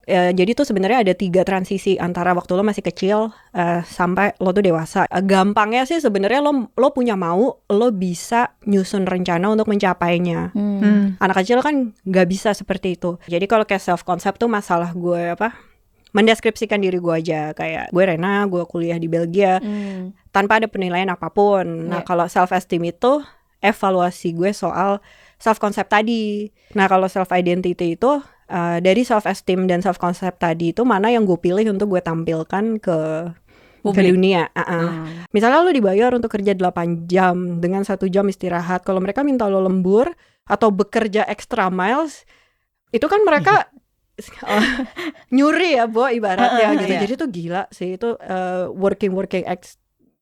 Jadi tuh sebenarnya ada 3 transisi antara waktu lo masih kecil sampai lo tuh dewasa. Gampangnya sih sebenarnya lo punya mau, lo bisa nyusun rencana untuk mencapainya. Anak kecil kan nggak bisa seperti itu. Jadi kalau kayak self concept tuh masalah gue mendeskripsikan diri gue aja, kayak gue Rena, gue kuliah di Belgia tanpa ada penilaian apapun. Nah kalau self esteem itu evaluasi gue soal self concept tadi. Nah kalau self identity itu dari self esteem dan self concept tadi itu mana yang gue pilih untuk gue tampilkan ke dunia. Misalnya lo dibayar untuk kerja 8 jam dengan 1 jam istirahat. Kalau mereka minta lo lembur atau bekerja extra miles, itu kan mereka nyuri ya Bo ibaratnya gitu. Jadi tuh gila sih itu working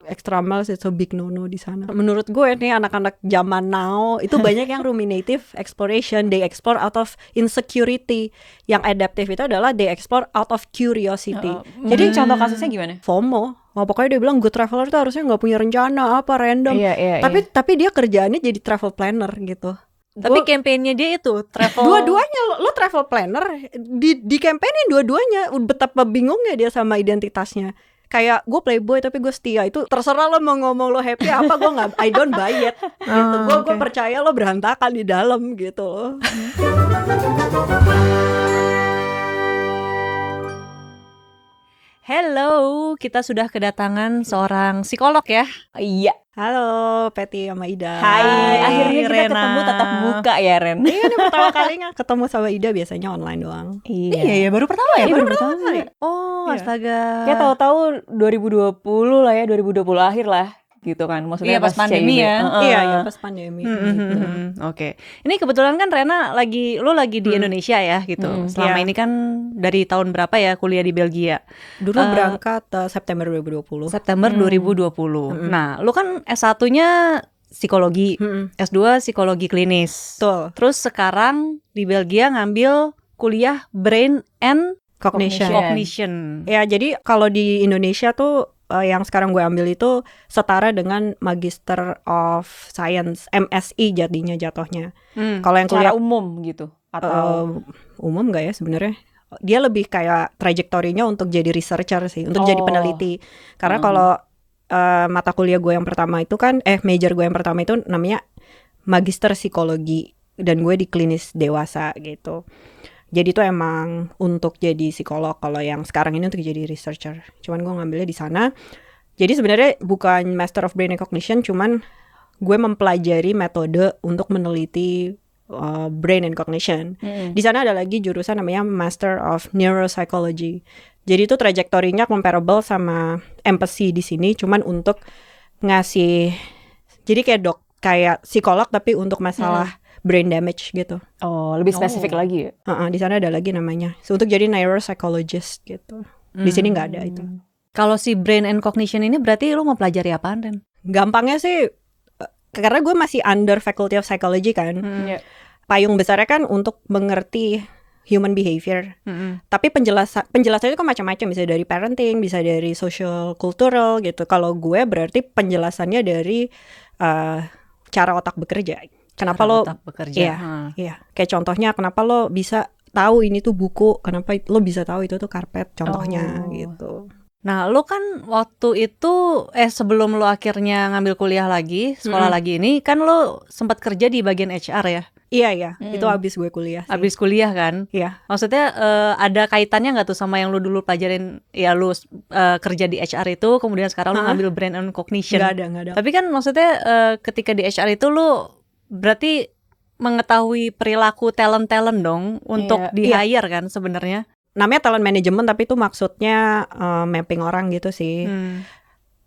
extra miles itu big no di sana. Menurut gue nih anak-anak zaman now itu banyak yang ruminative exploration, they explore out of insecurity. Yang adaptive itu adalah they explore out of curiosity. Jadi contoh kasusnya gimana? FOMO. Pokoknya dia bilang good traveler tuh harusnya nggak punya rencana apa random. Tapi dia kerjaannya jadi travel planner gitu. Tapi kampanyenya dia itu travel. Dua-duanya lo travel planner di kampanye dua-duanya. Betapa bingungnya dia sama identitasnya. Kayak gue playboy tapi gue setia. Itu terserah lo mau ngomong lo happy apa, gue nggak, I don't buy it gitu. Gue percaya lo berantakan di dalam gitu. Hello, kita sudah kedatangan seorang psikolog ya. Iya. Halo Peti sama Ida. Hai, akhirnya kita Rena. ketemu tatap muka ya Ren. Iya ini pertama kalinya ketemu sama Ida, biasanya online doang. Iya, baru pertama ya? baru pertama kali. Oh, Iya. astaga. Ya tahu-tahu 2020 lah ya, 2020 akhir lah gitu kan. Maksudnya Iya, pas pandemi CIB. ya. Iya pas pandemi. Oke. Ini kebetulan kan Rena lo lagi di Indonesia ya gitu. Selama Iya. ini kan dari tahun berapa ya kuliah di Belgia? Dulu berangkat September 2020. September 2020. Nah, lo kan S1-nya psikologi, S2 psikologi klinis. Betul. Terus sekarang di Belgia ngambil kuliah Brain and Cognition. Ya jadi kalau di Indonesia tuh yang sekarang gue ambil itu setara dengan Magister of Science, MSI jatuhnya. Kalau yang Secara kuliah umum gitu atau umum nggak ya sebenarnya? Dia lebih kayak trajektorinya untuk jadi researcher sih, untuk jadi peneliti. Karena kalau mata kuliah gue yang pertama itu kan, major gue yang pertama itu namanya Magister Psikologi dan gue di klinis dewasa gitu. Jadi itu emang untuk jadi psikolog. Kalau yang sekarang ini untuk jadi researcher. Cuman gue ngambilnya di sana. Jadi sebenarnya bukan Master of Brain and Cognition, cuman gue mempelajari metode untuk meneliti brain and cognition. Di sana ada lagi jurusan namanya Master of Neuropsychology. Jadi itu trajektorinya comparable sama empathy di sini, cuman untuk ngasih, jadi kayak psikolog tapi untuk masalah brain damage gitu. Oh, lebih spesifik lagi ya? Di sana ada lagi namanya. Untuk jadi neuropsychologist gitu. Di sini nggak ada itu. Kalau si Brain and Cognition ini berarti lo mau pelajari apaan, Ren? Gampangnya sih, karena gue masih under Faculty of Psychology kan. Payung besarnya kan untuk mengerti human behavior. Tapi penjelasannya itu kan macam-macam. Bisa dari parenting, bisa dari social cultural gitu. Kalau gue berarti penjelasannya dari cara otak bekerja. Kenapa lo bekerja? Iya. Kayak contohnya kenapa lo bisa tahu ini tuh buku, kenapa lo bisa tahu itu tuh karpet, contohnya gitu. Nah, lo kan waktu itu sebelum lo akhirnya ngambil kuliah lagi, sekolah lagi ini, kan lo sempat kerja di bagian HR ya? Iya, itu abis gue kuliah sih. Abis kuliah kan? Iya. Maksudnya ada kaitannya nggak tuh sama yang lo dulu pelajarin, ya lo kerja di HR itu, kemudian sekarang lo ngambil Brain and Cognition? Nggak ada. Tapi kan maksudnya ketika di HR itu lo berarti mengetahui perilaku talent dong untuk di-hire kan sebenarnya. Namanya talent management tapi itu maksudnya mapping orang gitu sih.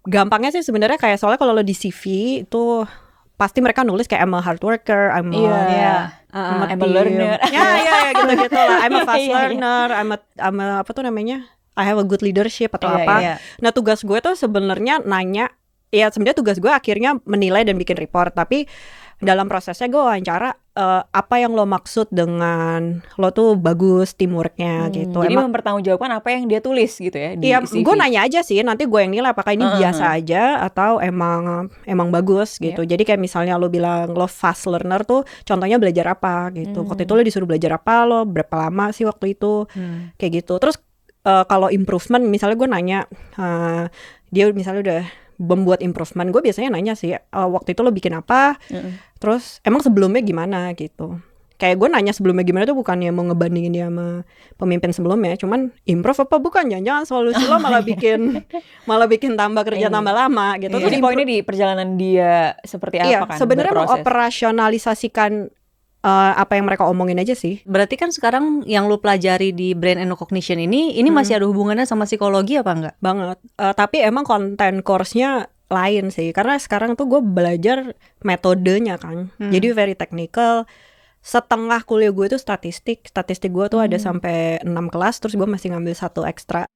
Gampangnya sih sebenarnya kayak soalnya kalau lo di CV itu pasti mereka nulis kayak I'm a hard worker, I'm a learner. Ya gitu lah. I'm a fast learner, I'm a apa tuh namanya? I have a good leadership atau apa. Nah, tugas gue tuh sebenarnya nanya, ya sebenarnya tugas gue akhirnya menilai dan bikin report, tapi dalam prosesnya gue wawancara apa yang lo maksud dengan lo tuh bagus teamworknya gitu. Jadi mempertanggungjawabkan apa yang dia tulis gitu ya di Iya, CV. gue nanya aja sih, nanti gue yang nilai apakah ini biasa aja atau emang bagus gitu. Jadi kayak misalnya lo bilang lo fast learner tuh, contohnya belajar apa gitu. Waktu itu lo disuruh belajar apa, lo berapa lama sih waktu itu, kayak gitu. Terus kalau improvement, misalnya gue nanya, dia misalnya udah membuat improvement, gue biasanya nanya sih, waktu itu lo bikin apa, terus emang sebelumnya gimana gitu. Kayak gue nanya sebelumnya gimana tuh bukannya mau ngebandingin dia sama pemimpin sebelumnya, cuman improve apa bukan, jangan solusi lo malah bikin tambah kerja tambah lama gitu. Jadi poinnya di perjalanan dia seperti apa kan sebenarnya berproses. mengoperasionalisasikan apa yang mereka omongin aja sih. Berarti kan sekarang yang lu pelajari di Brain and Cognition ini masih ada hubungannya sama psikologi apa enggak? Banget. Tapi emang konten course-nya lain sih, karena sekarang tuh gue belajar metodenya kan, jadi very technical. Setengah kuliah gue itu statistik gue tuh ada sampai 6 kelas, terus gue masih ngambil 1 ekstra.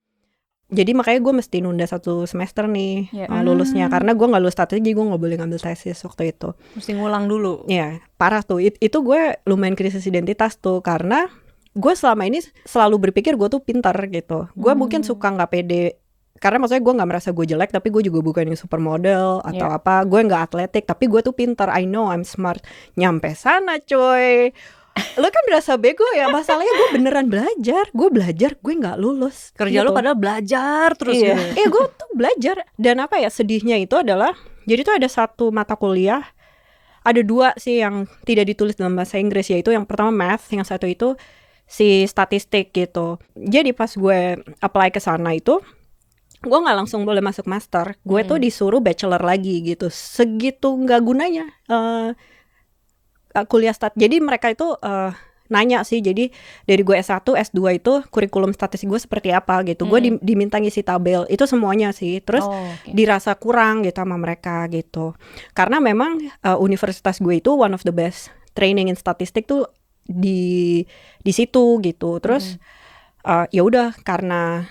Jadi makanya gue mesti nunda 1 semester nih lulusnya, karena gue nggak lulus statistik, jadi gue nggak boleh ngambil tesis waktu itu. Mesti ngulang dulu. Ya parah tuh, itu gue lumayan krisis identitas tuh, karena gue selama ini selalu berpikir gue tuh pintar gitu. Gue mungkin suka nggak pede, karena maksudnya gue nggak merasa gue jelek, tapi gue juga bukan yang supermodel atau apa. Gue nggak atletik, tapi gue tuh pintar. I know I'm smart. Nyampe sana coy, lo kan berasa bego ya. Masalahnya gue beneran belajar, gue nggak lulus. Kerja gitu. lo padahal belajar terus gitu. Gue tuh belajar. Dan apa ya, sedihnya itu adalah, jadi tuh ada 1 mata kuliah, ada 2 sih yang tidak ditulis dalam bahasa Inggris, yaitu yang pertama math, yang satu itu si statistik gitu. Jadi pas gue apply ke sana itu, gue nggak langsung boleh masuk master, gue tuh disuruh bachelor lagi gitu. Segitu nggak gunanya kuliah jadi mereka itu nanya sih, jadi dari gue S1, S2 itu kurikulum statistik gue seperti apa gitu. Gue diminta ngisi tabel, itu semuanya sih. Terus dirasa kurang gitu sama mereka gitu. Karena memang universitas gue itu one of the best training in statistik tuh di situ gitu. Terus ya udah, karena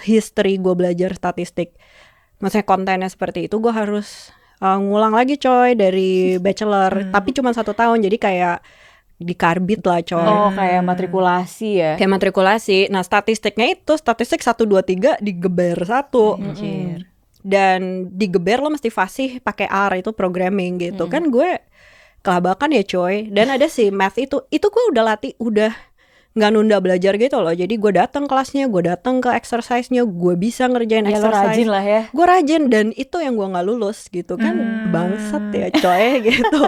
history gue belajar statistik, maksudnya kontennya seperti itu, gue harus ngulang lagi coy dari bachelor. Tapi cuma 1 tahun, jadi kayak dikarbit lah coy. Kayak matrikulasi ya. Kayak matrikulasi. Nah statistiknya itu, statistik 1, 2, 3 digeber 1. Dan digeber lo mesti fasih pakai R, itu programming gitu. Kan gue kelabakan ya coy. Dan ada sih math itu gue udah latih, udah nggak nunda belajar gitu loh. Jadi gue datang kelasnya, gue datang ke exercise-nya, gue bisa ngerjain exercise. Lo rajin lah ya. Gue rajin, dan itu yang gue nggak lulus gitu kan. Bangsat ya coy gitu.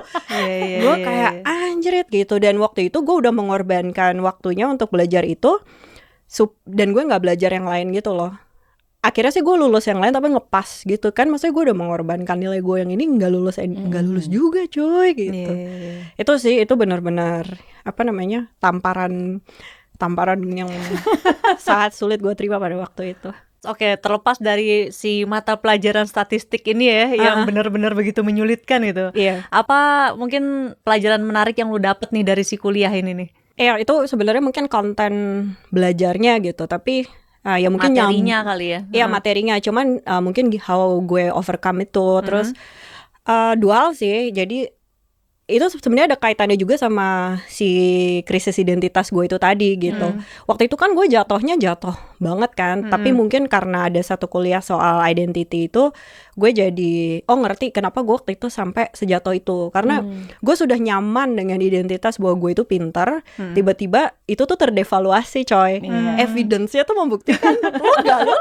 Gue kayak anjrit gitu. Dan waktu itu gue udah mengorbankan waktunya untuk belajar itu, dan gue nggak belajar yang lain gitu loh. Akhirnya sih gue lulus yang lain tapi ngepas gitu kan. Maksudnya gue udah mengorbankan nilai gue yang ini, nggak lulus juga coy gitu. Itu sih, itu benar-benar apa namanya, tamparan yang sangat sulit gue terima pada waktu itu. Oke, terlepas dari si mata pelajaran statistik ini ya, yang benar-benar begitu menyulitkan gitu. Apa mungkin pelajaran menarik yang lu dapet nih dari si kuliah ini nih? Itu sebenarnya mungkin konten belajarnya gitu, tapi ya mungkin materinya kali ya. Iya, materinya, cuman mungkin how gue overcome itu. Terus 2 hal sih. Jadi itu sebenarnya ada kaitannya juga sama si krisis identitas gue itu tadi gitu. Waktu itu kan gue jatuh banget kan. Tapi mungkin karena ada 1 kuliah soal identity itu, gue jadi ngerti kenapa gue waktu itu sampai sejatuh itu. Karena gue sudah nyaman dengan identitas bahwa gue itu pintar. Tiba-tiba itu tuh terdevaluasi coy. Evidence-nya tuh membuktikan lo gak lo.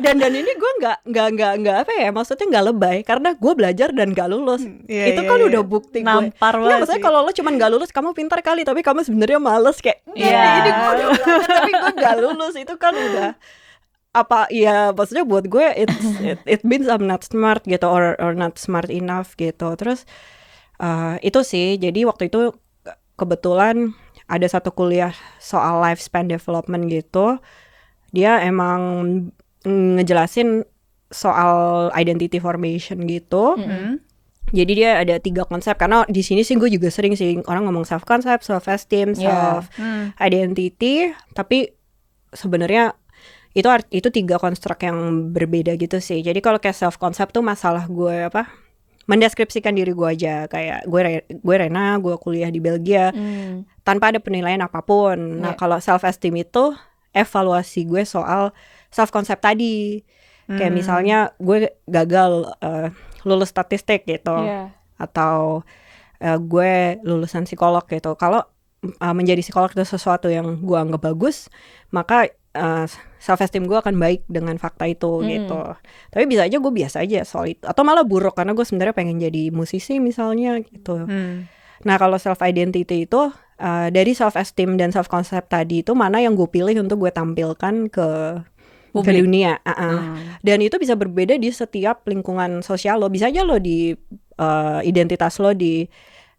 Dan ini gue nggak apa ya, maksudnya nggak lebay, karena gue belajar dan gak lulus. Itu kan udah bukti gue. Nampar banget. Maksudnya kalau lo cuman gak lulus, kamu pintar kali, tapi kamu sebenarnya males kayak. Ini gue udah belajar tapi gue gak lulus, itu kan udah apa ya, maksudnya buat gue it means I'm not smart gitu, or not smart enough gitu. Terus itu sih, jadi waktu itu kebetulan ada 1 kuliah soal lifespan development gitu. Dia emang ngejelasin soal identity formation gitu. Jadi dia ada 3 konsep, karena di sini sih gue juga sering sih orang ngomong self concept, self esteem, self identity, tapi sebenarnya itu 3 konstruk yang berbeda gitu sih. Jadi kalau kayak self concept tuh masalah gue mendeskripsikan diri gue aja, kayak gue Rena, gue kuliah di Belgia tanpa ada penilaian apapun. Nah kalau self esteem itu evaluasi gue soal self concept tadi, kayak misalnya gue gagal lulus statistik gitu, atau gue lulusan psikolog gitu. Kalau menjadi psikolog itu sesuatu yang gue anggap bagus, maka self esteem gue akan baik dengan fakta itu gitu. Tapi bisa aja gue biasa aja soal itu, atau malah buruk karena gue sebenarnya pengen jadi musisi misalnya gitu. Nah kalau self identity itu dari self esteem dan self concept tadi itu mana yang gue pilih untuk gue tampilkan ke dunia. Dan itu bisa berbeda di setiap lingkungan sosial lo. Bisa aja lo di identitas lo di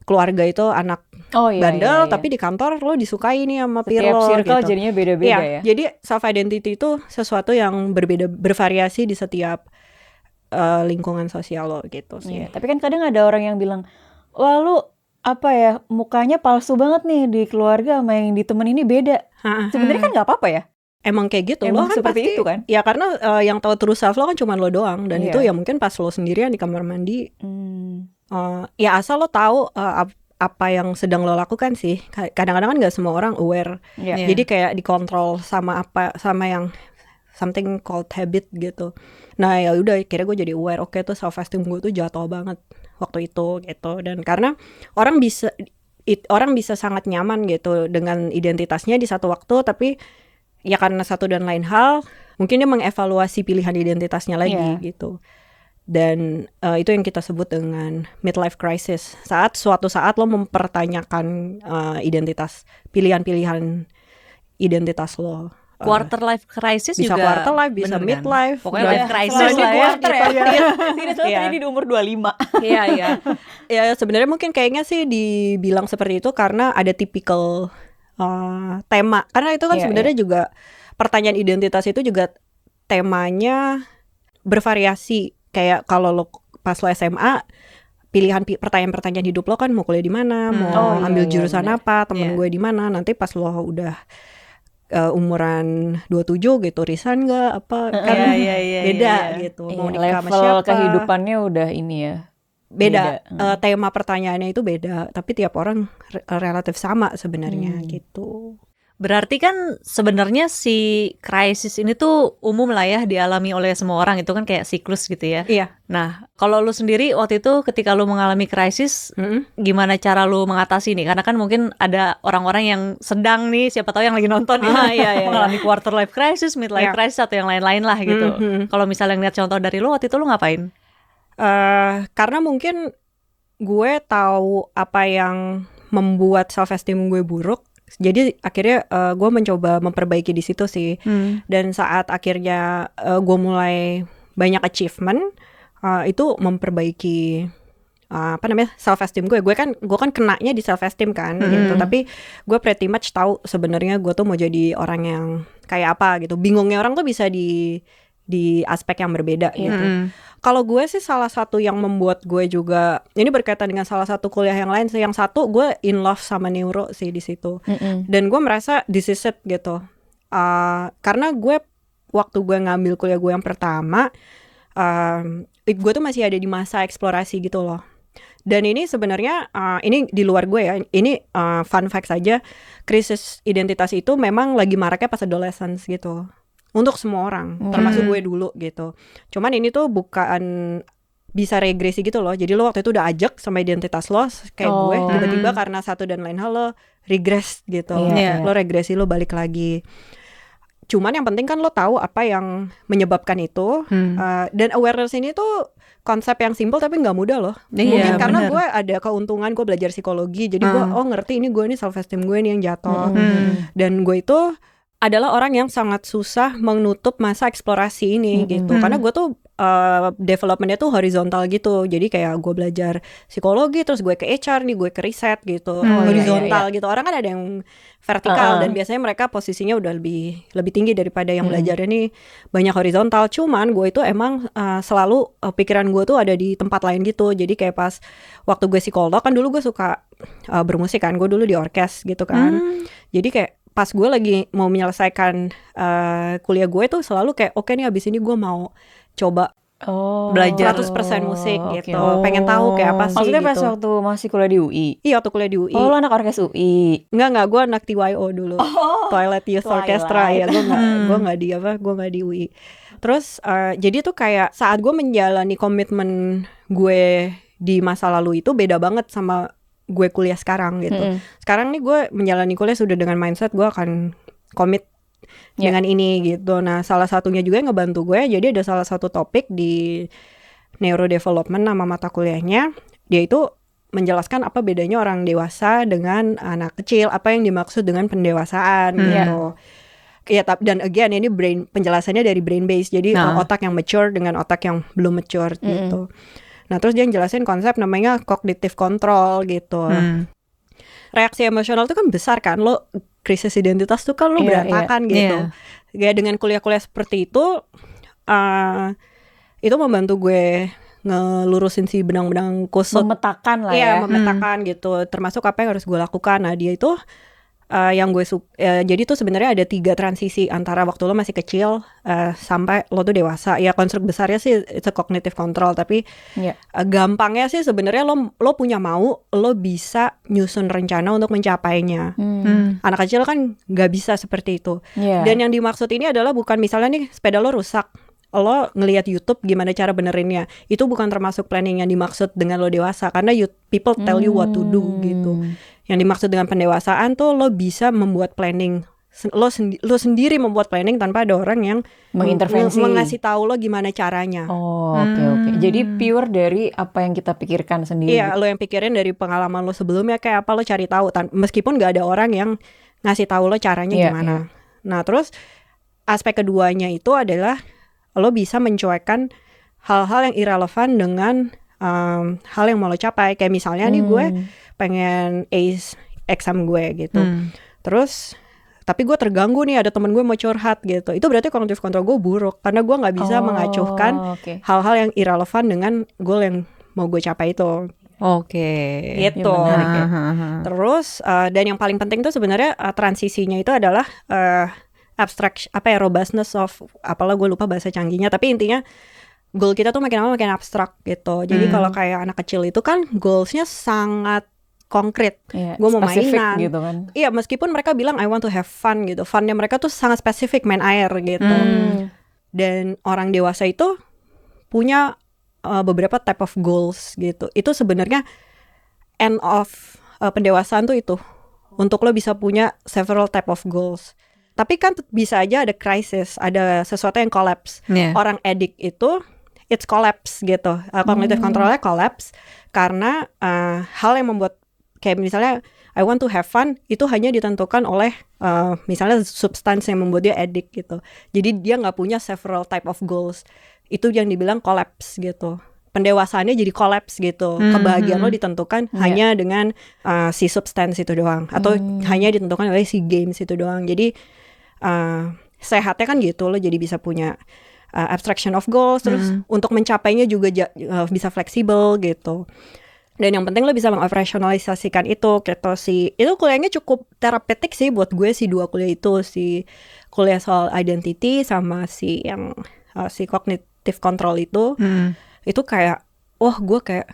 keluarga itu anak bandel, tapi di kantor lo disukai nih sama peer lo. Setiap circle gitu. jadinya beda-beda ya. Jadi self identity itu sesuatu yang berbeda, bervariasi di setiap lingkungan sosial lo gitu sih. Tapi kan kadang ada orang yang bilang, wah lu mukanya palsu banget nih di keluarga sama yang di temen ini beda. Sebenarnya kan nggak apa-apa ya. Emang kayak gitu. Emang lo kan seperti pasti, itu kan. Ya karena yang tahu true self lo kan cuma lo doang. Dan itu ya mungkin pas lo sendirian di kamar mandi, ya asal lo tahu apa yang sedang lo lakukan sih. Kadang-kadang kan nggak semua orang aware. Jadi kayak dikontrol sama yang something called habit gitu. Nah ya udah, kira gue jadi aware. Oke, tuh self esteem gue tuh jatuh banget waktu itu gitu. Dan karena orang bisa sangat nyaman gitu dengan identitasnya di satu waktu, tapi ya karena satu dan lain hal mungkin dia mengevaluasi pilihan identitasnya lagi gitu. Dan itu yang kita sebut dengan midlife crisis. Suatu saat lo mempertanyakan identitas, pilihan-pilihan identitas lo. Quarter life crisis bisa juga. Bisa quarter life, bisa midlife. Pokoknya life crisis lah ya. Tidak ini di umur 25. Iya. Ya sebenarnya mungkin kayaknya sih dibilang seperti itu karena ada tipikal tema. Karena itu kan sebenarnya juga pertanyaan identitas itu juga temanya bervariasi. Kayak kalau lo pas lo SMA, pertanyaan-pertanyaan hidup lo kan mau kuliah di mana, mau ambil jurusan apa, temen gue di mana. Nanti pas lo udah umuran 27 gitu, resign nggak apa kan beda gitu. Mau nikah sama siapa? Level kehidupannya udah ini ya. Beda. Tema pertanyaannya itu beda, tapi tiap orang relatif sama sebenarnya gitu. Berarti kan sebenarnya si krisis ini tuh umum lah ya dialami oleh semua orang, itu kan kayak siklus gitu ya. Iya. Nah, kalau lu sendiri waktu itu ketika lu mengalami krisis, gimana cara lu mengatasi nih? Karena kan mungkin ada orang-orang yang sedang nih, siapa tahu yang lagi nonton mengalami quarter life crisis, midlife crisis atau yang lain-lain lah gitu. Kalau misalnya ngeliat contoh dari lu waktu itu lu ngapain? Karena mungkin gue tahu apa yang membuat self esteem gue buruk. Jadi akhirnya gue mencoba memperbaiki di situ sih. Dan saat akhirnya gue mulai banyak achievement, itu memperbaiki self esteem gue. Gue kan kenanya di self esteem kan gitu. Tapi gue pretty much tahu sebenarnya gue tuh mau jadi orang yang kayak apa gitu. Bingungnya orang tuh bisa di aspek yang berbeda gitu. Kalau gue sih salah satu yang membuat gue juga, ini berkaitan dengan salah satu kuliah yang lain sih. Yang satu gue in love sama neuro sih di situ. Dan gue merasa this is it gitu. Karena gue waktu gue ngambil kuliah gue yang pertama, gue tuh masih ada di masa eksplorasi gitu loh. Dan ini sebenarnya ini di luar gue ya. Ini fun fact saja, krisis identitas itu memang lagi maraknya pas adolescence gitu. Untuk semua orang, termasuk gue dulu gitu. Cuman ini tuh bukan bisa regresi gitu loh. Jadi lo waktu itu udah ajak sama identitas lo kayak gue, tiba-tiba karena satu dan lain hal lo regress gitu. Lo regresi, lo balik lagi. Cuman yang penting kan lo tahu apa yang menyebabkan itu. Dan awareness ini tuh konsep yang simple tapi nggak mudah loh. Mungkin karena gue ada keuntungan gue belajar psikologi. Jadi gue ngerti ini gue nih self esteem gue nih yang jatuh. Dan gue itu adalah orang yang sangat susah menutup masa eksplorasi ini gitu. Karena gue tuh developmentnya tuh horizontal gitu. Jadi kayak gue belajar psikologi, terus gue ke HR nih, gue ke riset gitu. Horizontal gitu. Orang kan ada yang vertikal dan biasanya mereka posisinya udah lebih tinggi daripada yang belajarnya nih banyak horizontal. Cuman gue itu emang selalu pikiran gue tuh ada di tempat lain gitu. Jadi kayak pas waktu gue psikolog kan dulu gue suka bermusik kan. Gue dulu di orkes gitu kan. Jadi kayak pas gue lagi mau menyelesaikan kuliah gue tuh selalu kayak oke nih abis ini gue mau coba belajar 100% musik gitu. Pengen tahu kayak apa sih Maksudnya gitu. pas waktu masih kuliah di UI? Iya, waktu kuliah di UI. Oh, lo anak orkes UI? Enggak, gue anak TYO dulu. Twilight Youth Orchestra ya. Gue nggak di UI. Terus jadi tuh kayak saat gue menjalani komitmen gue di masa lalu itu beda banget sama gue kuliah sekarang gitu. Sekarang nih gue menjalani kuliah sudah dengan mindset gue akan komit dengan ini gitu. Nah, salah satunya juga yang ngebantu gue, jadi ada salah satu topik di neurodevelopment nama mata kuliahnya, dia itu menjelaskan apa bedanya orang dewasa dengan anak kecil, apa yang dimaksud dengan pendewasaan gitu. Ya, dan again ini penjelasannya dari brain based, jadi otak yang mature dengan otak yang belum mature gitu. Nah, terus dia jelasin konsep namanya cognitive control gitu. Reaksi emosional itu kan besar kan, lo krisis identitas tuh kan lo berantakan gitu. Kayak dengan kuliah-kuliah seperti itu membantu gue ngelurusin si benang-benang kusut. Memetakan lah ya. Iya, memetakan gitu. Termasuk apa yang harus gue lakukan. Nah, dia itu yang gue jadi tuh sebenarnya ada 3 transisi antara waktu lo masih kecil sampai lo tuh dewasa. Ya konstruk besarnya sih it's a cognitive control, tapi gampangnya sih sebenarnya lo punya mau, lo bisa nyusun rencana untuk mencapainya. Anak kecil kan nggak bisa seperti itu. Dan yang dimaksud ini adalah bukan misalnya nih sepeda lo rusak, lo ngelihat YouTube gimana cara benerinnya, itu bukan termasuk planning yang dimaksud dengan lo dewasa, karena people tell you what to do gitu. Yang dimaksud dengan pendewasaan tuh lo bisa membuat planning, lo sendiri membuat planning tanpa ada orang yang mengintervensi, mengasih tahu lo gimana caranya. Oke. Jadi pure dari apa yang kita pikirkan sendiri. Iya, lo yang pikirin dari pengalaman lo sebelumnya kayak apa, lo cari tahu meskipun gak ada orang yang ngasih tahu lo caranya gimana. Nah, terus aspek keduanya itu adalah lo bisa mencuekkan hal-hal yang irrelevan dengan hal yang mau lo capai. Kayak misalnya nih gue pengen ace exam gue gitu. Terus tapi gue terganggu nih, ada temen gue mau curhat gitu. Itu berarti cognitive control gue buruk, karena gue gak bisa mengacuhkan hal-hal yang irrelevan dengan goal yang mau gue capai itu. Gitu. Terus dan yang paling penting tuh sebenarnya transisinya itu adalah abstract, robustness of, apalah gue lupa bahasa canggihnya, tapi intinya goal kita tuh makin lama makin abstrak gitu. Jadi kalau kayak anak kecil itu kan goalsnya sangat konkret, gue mau mainan gitu kan. Iya, meskipun mereka bilang I want to have fun gitu, funnya mereka tuh sangat spesifik, main air gitu. Dan orang dewasa itu punya beberapa type of goals gitu. Itu sebenarnya end of pendewasaan tuh itu, untuk lo bisa punya several type of goals. Tapi kan bisa aja ada crisis, ada sesuatu yang collapse. Orang addict itu it's collapse gitu, cognitive controlnya collapse karena hal yang membuat, kayak misalnya I want to have fun, itu hanya ditentukan oleh misalnya substance yang membuat dia addict gitu. Jadi dia nggak punya several type of goals. Itu yang dibilang collapse gitu. Pendewasaannya jadi collapse gitu. Kebahagiaan lo ditentukan hanya dengan si substance itu doang, atau hanya ditentukan oleh si games itu doang. Jadi sehatnya kan gitu, lo jadi bisa punya abstraction of goals, terus untuk mencapainya juga bisa fleksibel gitu. Dan yang penting lo bisa mengoperasionalisasikan itu gitu. Itu kuliahnya cukup terapeutik sih buat gue, si 2 kuliah itu, si kuliah soal identity sama si yang si cognitive control itu. Itu kayak gue kayak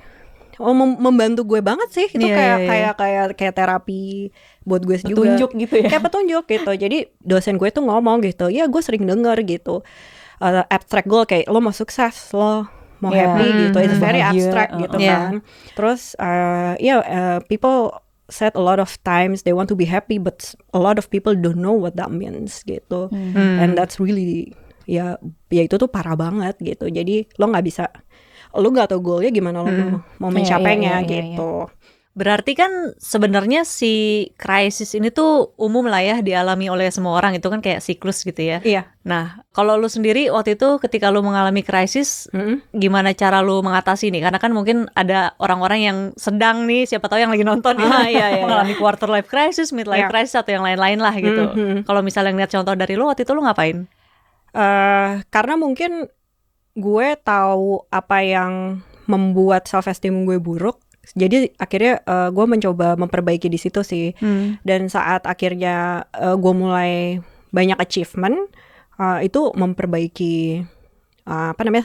membantu gue banget sih. Itu kayak terapi buat gue juga. Petunjuk gitu ya. Kayak petunjuk gitu. Jadi dosen gue tuh ngomong gitu, ya gue sering denger gitu, abstract goal kayak lo mau sukses, lo mau happy gitu, it's very abstract gitu kan. Terus people said a lot of times they want to be happy, but a lot of people don't know what that means gitu. And that's really ya itu tuh parah banget gitu. Jadi lo nggak tahu goalnya gimana lo mau mencapainya gitu. Berarti kan sebenarnya si krisis ini tuh umum lah ya dialami oleh semua orang, itu kan kayak siklus gitu ya. Iya. Nah, kalau lu sendiri waktu itu ketika lu mengalami krisis, gimana cara lu mengatasi nih? Karena kan mungkin ada orang-orang yang sedang nih, siapa tahu yang lagi nonton mengalami quarter life crisis, midlife crisis atau yang lain-lain lah gitu. Kalau misalnya ngeliat contoh dari lu waktu itu, lu ngapain? Karena mungkin gue tahu apa yang membuat self esteem gue buruk. Jadi akhirnya gue mencoba memperbaiki di situ sih. Dan saat akhirnya gue mulai banyak achievement, itu memperbaiki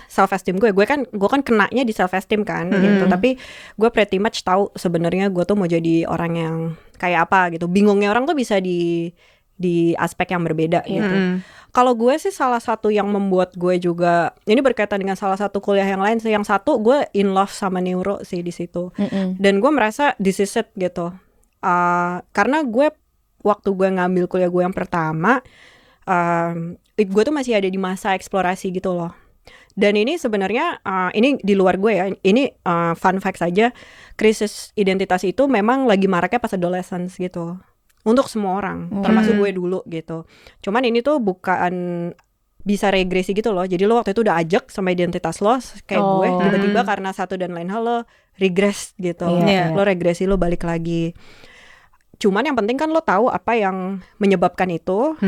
self esteem gue kan kenanya di self esteem kan gitu, tapi gue pretty much tahu sebenarnya gue tuh mau jadi orang yang kayak apa gitu. Bingungnya orang tuh bisa di aspek yang berbeda gitu. Kalau gue sih salah satu yang membuat gue juga ini berkaitan dengan salah satu kuliah yang lain sih. Yang satu gue in love sama neuro sih di situ, dan gue merasa this is it gitu. Karena gue waktu gue ngambil kuliah gue yang pertama, gue tuh masih ada di masa eksplorasi gitu loh. Dan ini sebenarnya ini di luar gue ya, ini fun fact saja, krisis identitas itu memang lagi maraknya pas adolescence gitu, untuk semua orang, termasuk gue dulu gitu. Cuman ini tuh bukan bisa regresi gitu loh. Jadi lo waktu itu udah ajak sama identitas lo kayak gue, tiba-tiba karena satu dan lain hal lo regress gitu. Lo regresi, lo balik lagi. Cuman yang penting kan lo tahu apa yang menyebabkan itu.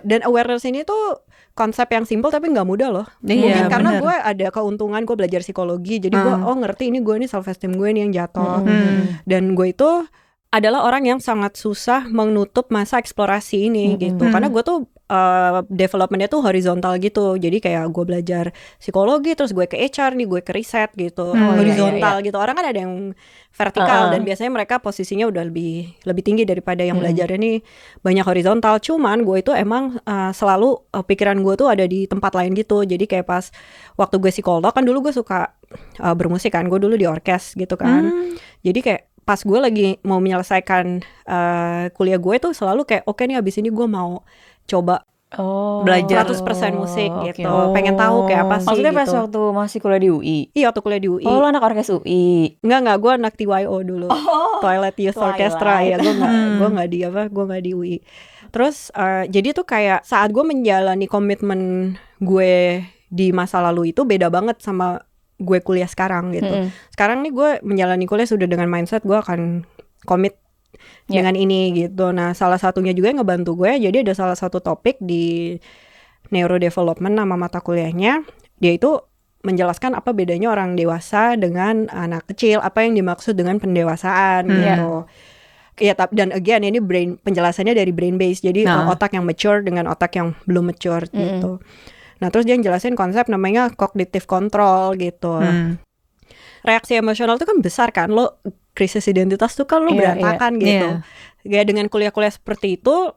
Dan awareness ini tuh konsep yang simple tapi nggak mudah loh. Mungkin karena gue ada keuntungan gue belajar psikologi, jadi gue ngerti ini gue, ini self esteem gue nih yang jatuh. Dan gue itu adalah orang yang sangat susah menutup masa eksplorasi ini gitu. Karena gue tuh developmentnya tuh horizontal gitu. Jadi kayak gue belajar psikologi, terus gue ke HR nih, gue ke riset gitu. Horizontal gitu. Orang kan ada yang vertikal dan biasanya mereka posisinya udah lebih tinggi daripada yang belajarnya nih banyak horizontal. Cuman gue itu emang selalu pikiran gue tuh ada di tempat lain gitu. Jadi kayak pas waktu gue psikolog kan, dulu gue suka bermusik kan. Gue dulu di orkes gitu kan. Jadi kayak pas gue lagi mau menyelesaikan kuliah gue tuh selalu kayak oke nih abis ini gue mau coba belajar 100% musik gitu. Pengen tahu kayak apa sih. Maksudnya gitu. pas waktu masih kuliah di UI? Iya, waktu kuliah di UI. Oh, lo anak orkes UI? Enggak, gue anak TYO dulu. Twilight Youth Orchestra ya. Gue nggak di UI. Terus jadi tuh kayak saat gue menjalani komitmen gue di masa lalu itu beda banget sama gue kuliah sekarang gitu. Sekarang nih gue menjalani kuliah sudah dengan mindset gue akan komit dengan ini gitu. Nah, salah satunya juga yang ngebantu gue, jadi ada salah satu topik di neurodevelopment nama mata kuliahnya, dia itu menjelaskan apa bedanya orang dewasa dengan anak kecil, apa yang dimaksud dengan pendewasaan gitu. Ya, dan again ini penjelasannya dari brain based, jadi otak yang mature dengan otak yang belum mature gitu. Nah, terus dia jelasin konsep namanya cognitive control gitu. Reaksi emosional itu kan besar kan, lo krisis identitas tuh kan lo berantakan gitu. Kayak dengan kuliah-kuliah seperti itu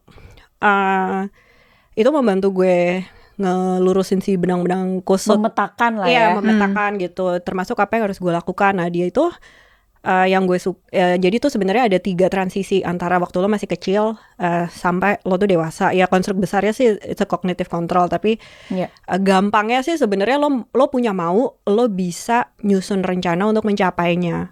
membantu gue ngelurusin si benang-benang kusut. Memetakan lah ya. Iya, memetakan gitu. Termasuk apa yang harus gue lakukan. Nah, dia itu yang gue jadi tuh sebenarnya ada 3 transisi antara waktu lo masih kecil sampai lo tuh dewasa. Ya konstruk besarnya sih it's a cognitive control, tapi gampangnya sih sebenarnya lo punya mau, lo bisa nyusun rencana untuk mencapainya.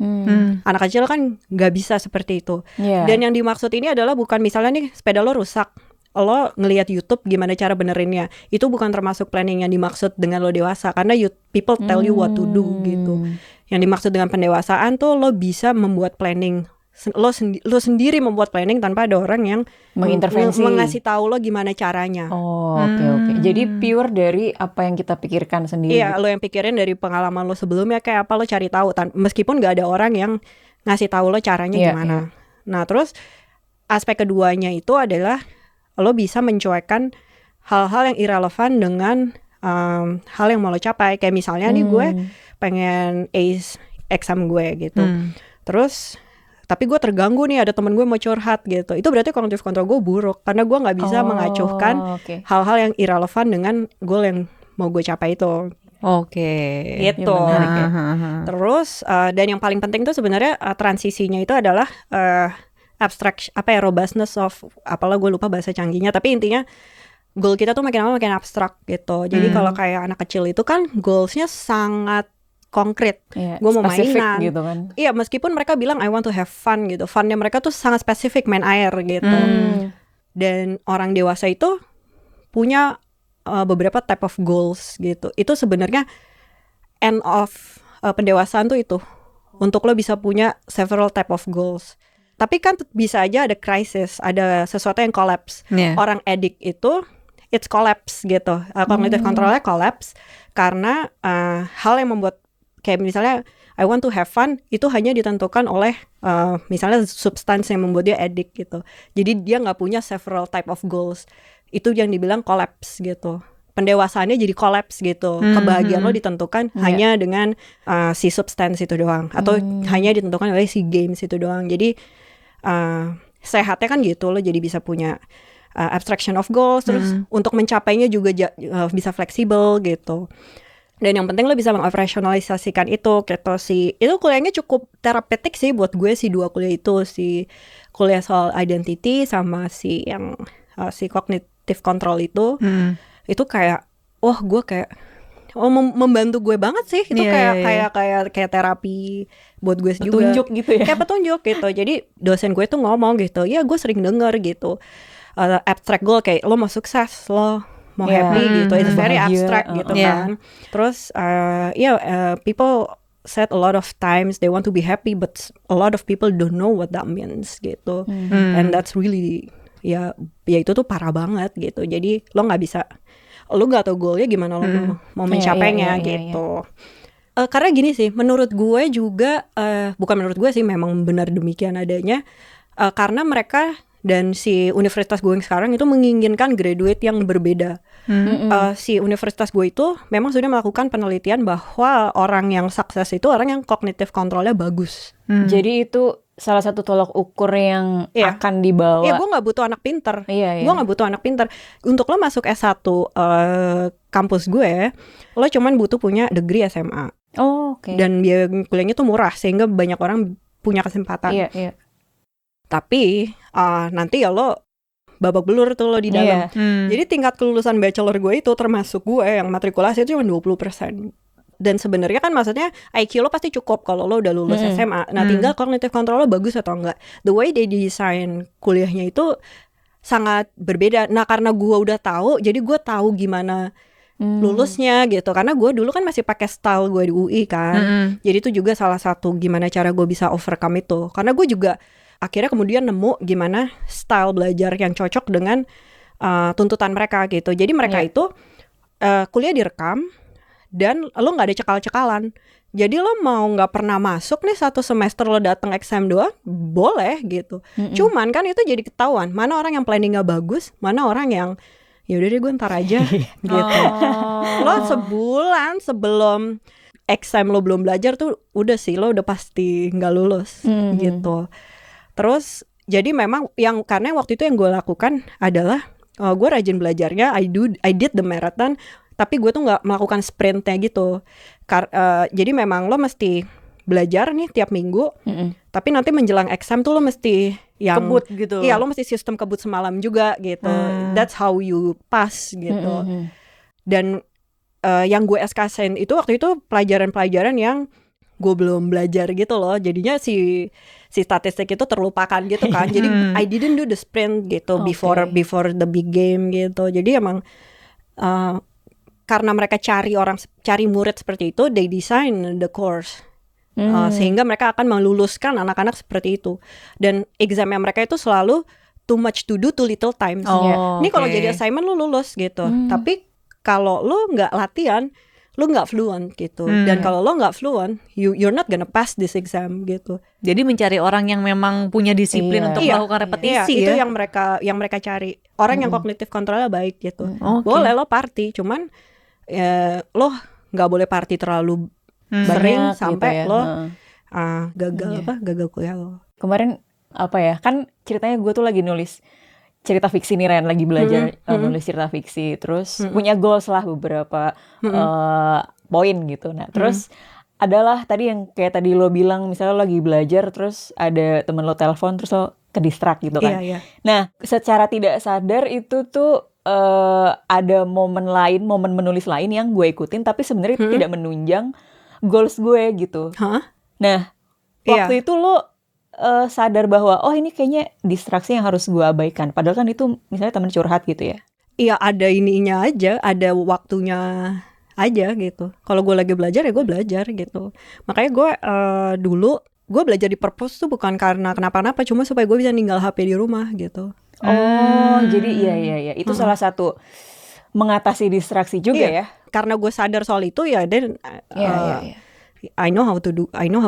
Anak kecil kan nggak bisa seperti itu. Dan yang dimaksud ini adalah bukan misalnya nih sepeda lo rusak, lo ngelihat YouTube gimana cara benerinnya, itu bukan termasuk planning yang dimaksud dengan lo dewasa, karena people tell you what to do gitu. Yang dimaksud dengan pendewasaan tuh lo bisa membuat planning, lo sendiri membuat planning tanpa ada orang yang mengintervensi, mengasih tahu lo gimana caranya. Oke. Jadi pure dari apa yang kita pikirkan sendiri. Iya, lo yang pikirin dari pengalaman lo sebelumnya kayak apa, lo cari tahu meskipun gak ada orang yang ngasih tahu lo caranya gimana. Nah, terus aspek keduanya itu adalah lo bisa mencuekkan hal-hal yang irrelevan dengan hal yang mau lo capai. Kayak misalnya nih gue pengen ace exam gue gitu. Terus tapi gue terganggu nih, ada temen gue mau curhat gitu. Itu berarti cognitive control gue buruk, karena gue gak bisa mengacuhkan hal-hal yang irrelevan dengan goal yang mau gue capai itu. Gitu. Terus dan yang paling penting tuh sebenarnya transisinya itu adalah abstract, robustness of, apalah gue lupa bahasa canggihnya, tapi intinya goal kita tuh makin lama makin abstrak gitu. Jadi kalau kayak anak kecil itu kan goalsnya sangat konkret. Gue mau mainan gitu kan. Iya, meskipun mereka bilang I want to have fun gitu, funnya mereka tuh sangat spesifik, main air gitu. Dan orang dewasa itu punya beberapa type of goals gitu. Itu sebenarnya end of pendewasaan tuh itu, untuk lo bisa punya several type of goals. Tapi kan bisa aja ada crisis, ada sesuatu yang collapse. Orang addict itu it's collapse gitu. Cognitive controlnya collapse karena hal yang membuat, kayak misalnya I want to have fun, itu hanya ditentukan oleh misalnya substance yang membuat dia addict gitu. Jadi dia nggak punya several type of goals. Itu yang dibilang collapse gitu. pendewasaannya jadi collapse gitu. Kebahagiaan lo ditentukan hanya dengan si substance itu doang, atau hanya ditentukan oleh si games itu doang. Jadi sehatnya kan gitu, lo jadi bisa punya abstraction of goals, terus untuk mencapainya juga bisa fleksibel gitu. Dan yang penting lo bisa mengoperasionalisasikan itu gitu sih. Itu kuliahnya cukup terapeutik sih buat gue, si 2 kuliah itu, si kuliah soal identity sama si yang si cognitive control itu. Itu kayak gue kayak membantu gue banget sih. Itu kayak terapi buat gue juga. Petunjuk gitu ya. Kayak petunjuk gitu. Jadi dosen gue tuh ngomong gitu, ya gue sering denger gitu, abstract goal kayak lo mau sukses, lo mau happy gitu, it's very abstract gitu kan. Terus people said a lot of times they want to be happy, but a lot of people don't know what that means gitu. And that's really ya itu tuh parah banget gitu. Jadi lo nggak tahu goalnya gimana lo mau mencapainya gitu. Karena gini sih, menurut gue juga, bukan menurut gue sih, memang benar demikian adanya, karena mereka dan si universitas gue yang sekarang itu menginginkan graduate yang berbeda. Si universitas gue itu memang sudah melakukan penelitian bahwa orang yang sukses itu orang yang cognitive controlnya bagus. Jadi itu salah satu tolak ukur yang akan dibawa. Iya, gue nggak butuh anak pinter. Gue nggak butuh anak pinter. Untuk lo masuk S1 kampus gue, lo cuman butuh punya degree SMA. Oh, oke. Dan biaya kuliahnya tuh murah, sehingga banyak orang punya kesempatan. Iya. Tapi nanti ya lo babak belur tuh lo di dalam. Jadi tingkat kelulusan bachelor gue itu, termasuk gue yang matrikulasi, itu cuma 20%. Dan sebenarnya kan maksudnya IQ lo pasti cukup kalau lo udah lulus SMA. Nah tinggal cognitive control lo bagus atau enggak. The way they design kuliahnya itu sangat berbeda. Nah karena gue udah tahu, jadi gue tahu gimana lulusnya gitu. Karena gue dulu kan masih pakai style gue di UI kan. Jadi itu juga salah satu gimana cara gue bisa overcome itu. Karena gue juga akhirnya kemudian nemu gimana style belajar yang cocok dengan tuntutan mereka gitu. Jadi mereka itu kuliah direkam dan lo nggak ada cekal-cekalan. Jadi lo mau nggak pernah masuk nih 1 semester lo datang exam doang, boleh gitu. Cuman kan itu jadi ketahuan mana orang yang planningnya bagus, mana orang yang ya udah deh gue ntar aja gitu. Lo sebulan sebelum exam lo belum belajar tuh udah sih lo udah pasti nggak lulus gitu. Terus jadi memang karena waktu itu yang gue lakukan adalah gue rajin belajarnya, I did the marathon, tapi gue tuh nggak melakukan sprintnya gitu. Jadi memang lo mesti belajar nih tiap minggu, tapi nanti menjelang exam tuh lo mesti yang kebut gitu. Iya, lo mesti sistem kebut semalam juga gitu. That's how you pass gitu. Dan yang gue SKSN itu waktu itu pelajaran-pelajaran yang gue belum belajar gitu loh. Jadinya si statistik itu terlupakan gitu kan. Jadi I didn't do the sprint gitu before the big game gitu. Jadi emang karena mereka cari murid seperti itu, they design the course. Sehingga mereka akan meluluskan anak-anak seperti itu. Dan examnya mereka itu selalu too much to do, too little time. Ini kalau jadi assignment lu lulus gitu. Tapi kalau lu nggak latihan, lu nggak fluent gitu. Dan kalau lo nggak fluent, you're not gonna pass this exam gitu. Jadi mencari orang yang memang punya disiplin untuk melakukan repetisi itu yang mereka cari. Orang yang kognitif kontrolnya baik gitu. Boleh lo party, cuman lo nggak boleh party terlalu sering sampai gitu ya. Lo gagal kuliah lo. Kemarin apa ya, kan ceritanya gue tuh lagi nulis cerita fiksi nih, Ren, lagi belajar nulis cerita fiksi, terus punya goals lah beberapa poin gitu. Nah terus adalah tadi yang kayak tadi lo bilang, misalnya lo lagi belajar terus ada temen lo telepon terus lo ke distract gitu kan. Nah secara tidak sadar itu tuh ada momen menulis lain yang gue ikutin, tapi sebenarnya tidak menunjang goals gue gitu. Nah waktu itu lo sadar bahwa ini kayaknya distraksi yang harus gue abaikan, padahal kan itu misalnya teman curhat gitu ya. Iya, ada ininya aja, ada waktunya aja gitu. Kalau gue lagi belajar ya gue belajar gitu. Makanya gue dulu gue belajar di perpus tuh bukan karena kenapa-napa, cuma supaya gue bisa ninggal HP di rumah gitu. Jadi iya itu salah satu mengatasi distraksi juga ya. Karena gue sadar soal itu ya, dan I know how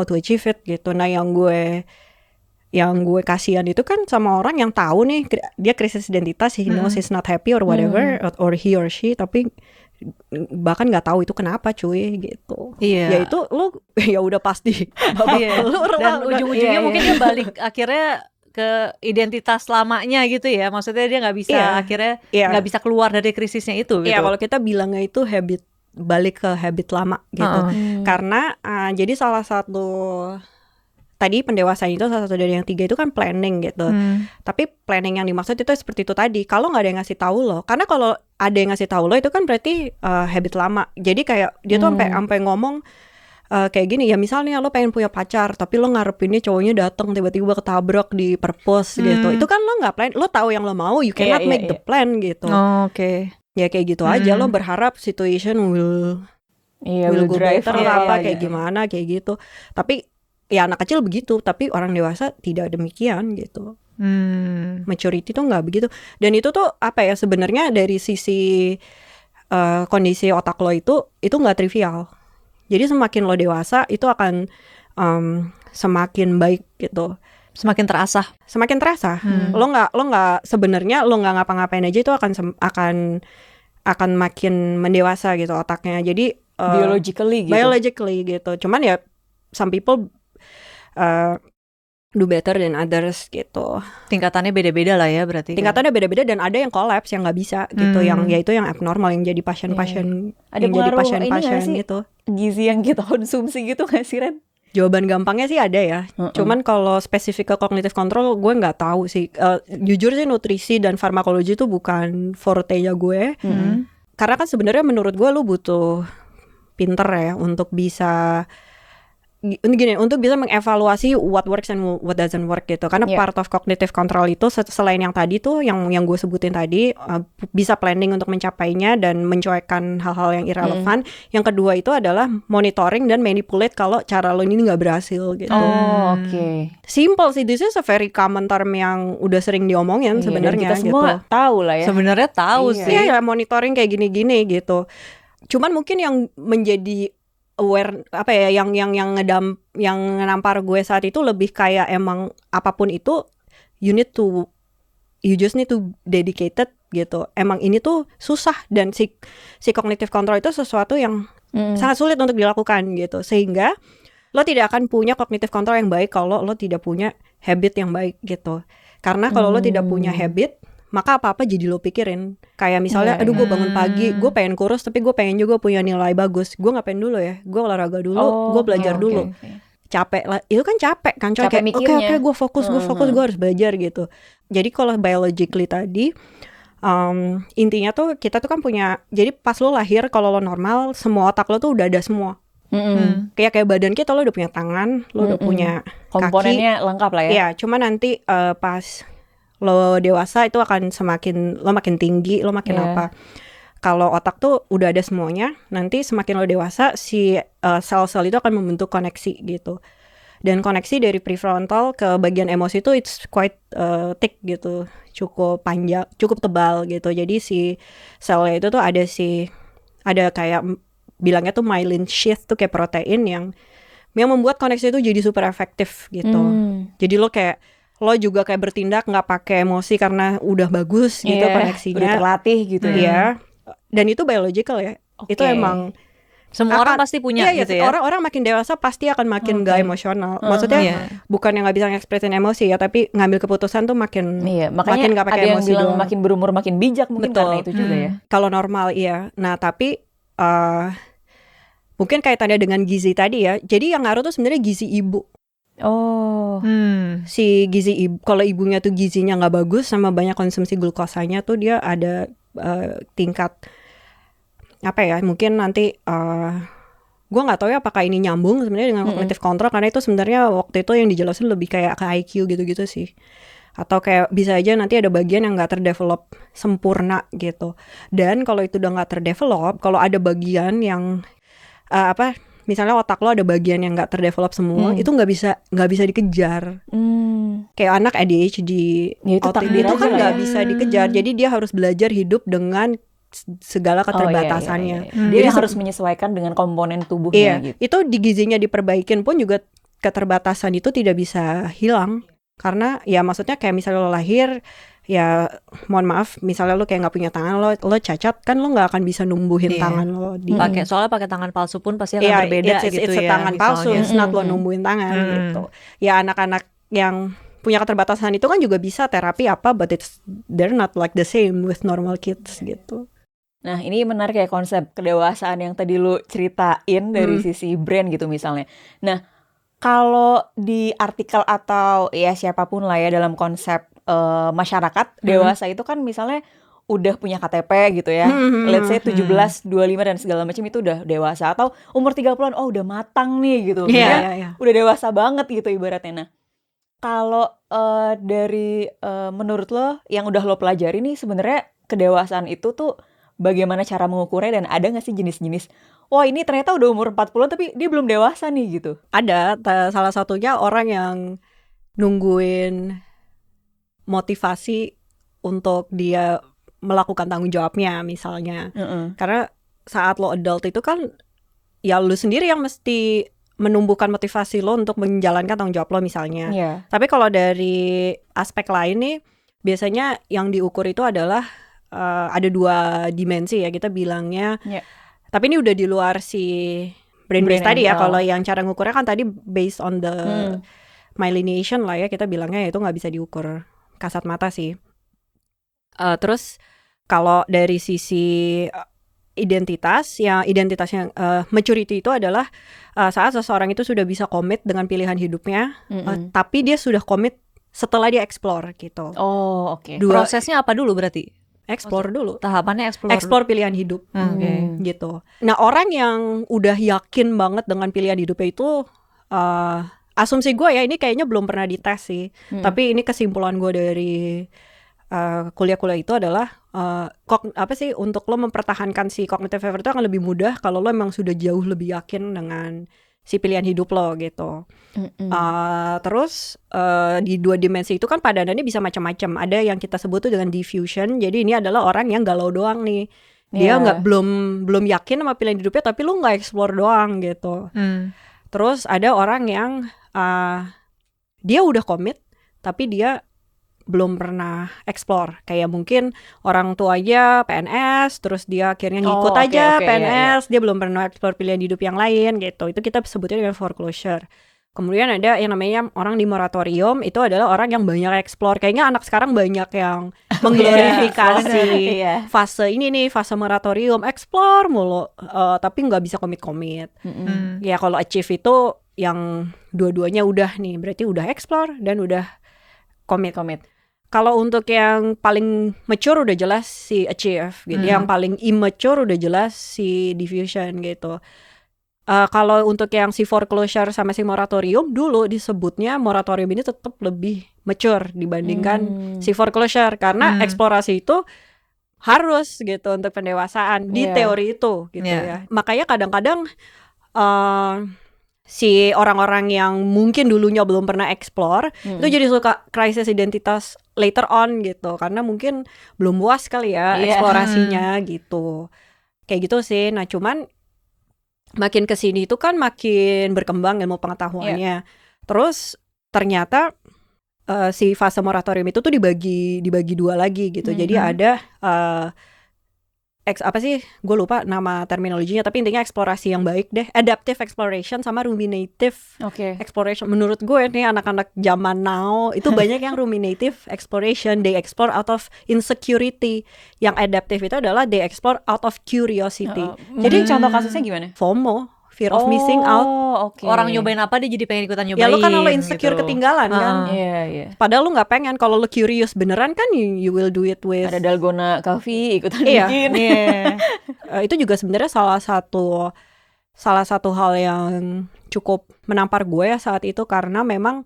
to achieve it gitu. Nah yang gue yang gue kasihan itu kan sama orang yang tahu nih dia krisis identitas, he knows he's not happy or whatever, or he or she, tapi bahkan nggak tahu itu kenapa cuy gitu. Ya itu lo ya udah pasti babak belur dan lah. ujung-ujungnya mungkin dia balik akhirnya ke identitas lamanya gitu ya, maksudnya dia nggak bisa akhirnya nggak bisa keluar dari krisisnya itu gitu. Iya, kalau kita bilangnya itu balik ke habit lama gitu. Karena jadi salah satu tadi pendewasaan itu salah satu dari yang 3 itu kan planning gitu. Tapi planning yang dimaksud itu seperti itu tadi. Kalau nggak ada yang ngasih tahu lo, karena kalau ada yang ngasih tahu lo itu kan berarti habit lama. Jadi kayak dia tuh sampai ngomong kayak gini ya, misalnya lo pengen punya pacar tapi lo ngarepinnya cowoknya datang tiba-tiba ketabrak di perpus gitu. Itu kan lo nggak plan, lo tahu yang lo mau, you cannot make the plan gitu. Ya kayak gitu aja, lo berharap situation will go better apa kayak gimana kayak gitu. Tapi ya anak kecil begitu, tapi orang dewasa tidak demikian gitu. Maturity tuh nggak begitu. Dan itu tuh apa ya, sebenarnya dari sisi kondisi otak lo itu nggak trivial. Jadi semakin lo dewasa itu akan semakin baik gitu. Semakin terasa. Lo nggak sebenarnya lo nggak ngapa-ngapain aja itu akan makin mendewasa gitu otaknya. Jadi biologically gitu. Cuman ya some people do better than others gitu. Tingkatannya beda-beda lah ya berarti. Tingkatannya beda-beda dan ada yang collapse yang nggak bisa gitu, yang yaitu yang abnormal, yang jadi pasien-pasien, ada yang jadi pengaruh pasien-pasien gitu. Gizi yang kita konsumsi gitu nggak sih, Ren? Jawaban gampangnya sih ada ya. Cuman kalau spesifik ke cognitive control gue nggak tahu sih. Jujur sih nutrisi dan farmakologi itu bukan forte-nya gue. Karena kan sebenarnya menurut gue lu butuh pinter ya untuk bisa mengevaluasi what works and what doesn't work gitu. Karena part of cognitive control itu selain yang tadi tuh yang gue sebutin tadi, bisa planning untuk mencapainya dan mencuekkan hal-hal yang irrelevan. Yang kedua itu adalah monitoring dan manipulate kalau cara lo ini nggak berhasil gitu. Simple sih, this is a very common term yang udah sering diomongin sebenarnya. Kita semua tahu lah ya. Sebenarnya tahu sih. Iya, monitoring kayak gini-gini gitu. Cuman mungkin yang menjadi aware apa ya, yang nampar gue saat itu lebih kayak emang apapun itu you just need to dedicated gitu. Emang ini tuh susah dan si cognitive control itu sesuatu yang sangat sulit untuk dilakukan gitu. Sehingga lo tidak akan punya cognitive control yang baik kalau lo tidak punya habit yang baik gitu. Karena kalau lo tidak punya habit, maka apa-apa jadi lo pikirin. Kayak misalnya, aduh gue bangun pagi, gue pengen kurus tapi gue pengen juga punya nilai bagus. Gue ngapain dulu ya? Gue olahraga dulu, gue belajar dulu. Capek lah, itu kan capek kan. Oke, gue fokus, gue harus belajar gitu. Jadi kalau biologically tadi, intinya tuh kita tuh kan punya, jadi pas lo lahir kalau lo normal, semua otak lo tuh udah ada semua. Kayak badan kita, lo udah punya tangan, lo udah punya komponennya kaki. lengkap lah ya. Iya, cuma nanti pas lo dewasa itu akan lo makin tinggi, lo makin apa. Kalau otak tuh udah ada semuanya, nanti semakin lo dewasa si sel-sel itu akan membentuk koneksi gitu. Dan koneksi dari prefrontal ke bagian emosi itu it's quite thick gitu, cukup panjang, cukup tebal gitu. Jadi si selnya itu tuh ada kayak bilangnya tuh myelin sheath tuh kayak protein yang membuat koneksi itu jadi super efektif gitu. Jadi lo juga kayak bertindak nggak pakai emosi karena udah bagus gitu koneksinya, udah terlatih gitu ya. Dan itu biological ya. Itu emang semua orang pasti punya gitu ya. Orang makin dewasa pasti akan makin gak emosional. Maksudnya bukan yang nggak bisa ngekspresin emosi ya, tapi ngambil keputusan tuh makin makin nggak pakai emosi. Ada yang bilang makin berumur makin bijak mungkin. Betul. Karena itu juga ya. Kalau normal iya. Nah tapi mungkin kaitannya dengan gizi tadi ya. Jadi yang ngaruh tuh sebenarnya gizi ibu. Si gizi ibu, kalau ibunya tuh gizinya nggak bagus sama banyak konsumsi glukosanya tuh dia ada tingkat apa ya, mungkin nanti gue nggak tahu ya apakah ini nyambung sebenarnya dengan cognitive control, karena itu sebenarnya waktu itu yang dijelasin lebih kayak ke IQ gitu-gitu sih, atau kayak bisa aja nanti ada bagian yang nggak terdevelop sempurna gitu. Dan kalau itu udah nggak terdevelop, kalau ada bagian yang misalnya otak lo ada bagian yang nggak terdevelop semua, itu nggak bisa dikejar. Kayak anak ADHD, autism itu kan nggak bisa dikejar. Jadi dia harus belajar hidup dengan segala keterbatasannya. Dia harus menyesuaikan dengan komponen tubuhnya. Gitu. Itu di gizinya diperbaikin pun juga keterbatasan itu tidak bisa hilang. Karena ya maksudnya kayak misalnya lo lahir, ya mohon maaf, misalnya lo kayak nggak punya tangan, lo cacat kan, lo nggak akan bisa numbuhin tangan lo soalnya pakai tangan palsu pun pasti akan berbeda gitu it's ya. tangan palsu, it's not lo numbuhin tangan gitu. Ya anak-anak yang punya keterbatasan itu kan juga bisa terapi apa, but they're not like the same with normal kids gitu. Nah, ini menarik ya konsep kedewasaan yang tadi lu ceritain dari sisi brand gitu misalnya. Nah, kalau di artikel atau ya siapapun lah ya dalam konsep masyarakat, dewasa itu kan misalnya udah punya KTP gitu ya. Let's say 17, 25 dan segala macam itu udah dewasa, atau umur 30-an oh udah matang nih gitu. Udah dewasa banget gitu ibaratnya. Nah, kalau dari menurut lo yang udah lo pelajari nih, sebenarnya kedewasaan itu tuh bagaimana cara mengukurnya, dan ada nggak sih jenis-jenis wah ini ternyata udah umur 40 tapi dia belum dewasa nih gitu? Ada, salah satunya orang yang nungguin motivasi untuk dia melakukan tanggung jawabnya misalnya. Karena saat lo adult itu kan ya lo sendiri yang mesti menumbuhkan motivasi lo untuk menjalankan tanggung jawab lo misalnya. Tapi kalau dari aspek lain nih, biasanya yang diukur itu adalah ada 2 dimensi ya kita bilangnya. Tapi ini udah di luar si brain base tadi ya. Kalau yang cara ngukurnya kan tadi based on the myelination lah ya, kita bilangnya itu nggak bisa diukur kasat mata sih. Terus kalau dari sisi identitas yang maturity itu adalah saat seseorang itu sudah bisa komit dengan pilihan hidupnya, tapi dia sudah komit setelah dia explore gitu. Prosesnya apa dulu berarti? Explore dulu. Tahapannya explore pilihan hidup. Gitu. Nah, orang yang udah yakin banget dengan pilihan hidupnya itu, asumsi gue ya, ini kayaknya belum pernah dites sih. Tapi ini kesimpulan gue dari kuliah-kuliah itu adalah untuk lo mempertahankan si cognitive effort itu akan lebih mudah kalau lo emang sudah jauh lebih yakin dengan si pilihan hidup lo gitu. Terus di 2 dimensi itu kan padanannya bisa macam-macam. Ada yang kita sebut tuh dengan diffusion. Jadi ini adalah orang yang galau doang nih. Dia belum yakin sama pilihan hidupnya, tapi lu nggak explore doang gitu. Terus ada orang yang dia udah komit tapi dia belum pernah explore. Kayak mungkin orang tuanya PNS, terus dia akhirnya ngikut aja PNS, dia belum pernah explore pilihan hidup yang lain gitu. Itu kita sebutnya dengan foreclosure. Kemudian ada yang namanya orang di moratorium, itu adalah orang yang banyak explore. Kayaknya anak sekarang banyak yang mengglorifikasi fase ini nih, fase moratorium, explore mulu, tapi nggak bisa komit-komit. Ya kalau achieve itu yang dua-duanya udah nih, berarti udah explore dan udah komit. Kalau untuk yang paling mature udah jelas si achieve gitu, yang paling immature udah jelas si diffusion gitu. Kalau untuk yang si foreclosure sama si moratorium, dulu disebutnya moratorium ini tetap lebih mature dibandingkan si foreclosure, karena eksplorasi itu harus gitu untuk pendewasaan di teori itu gitu ya. Makanya kadang-kadang si orang-orang yang mungkin dulunya belum pernah explore itu jadi suka krisis identitas later on gitu, karena mungkin belum puas kali ya eksplorasinya gitu. Kayak gitu sih. Nah, cuman makin kesini itu kan makin berkembang ilmu pengetahuannya. Terus ternyata si fase moratorium itu tuh dibagi 2 lagi gitu. Jadi ada apa sih, gue lupa nama terminologinya, tapi intinya eksplorasi yang baik deh, adaptive exploration sama ruminative exploration. Menurut gue nih anak-anak zaman now itu banyak yang ruminative exploration, they explore out of insecurity. Yang adaptive itu adalah they explore out of curiosity. Jadi contoh kasusnya gimana? FOMO, fear of missing out. Orang nyobain apa dia jadi pengen ikutan nyobain. Ya lo kan lo insecure gitu, ketinggalan kan. Padahal lo nggak pengen. Kalau lo curious beneran kan you will do it with. Ada Dalgona Coffee ikutan bikin. Itu juga sebenarnya salah satu hal yang cukup menampar gue ya saat itu, karena memang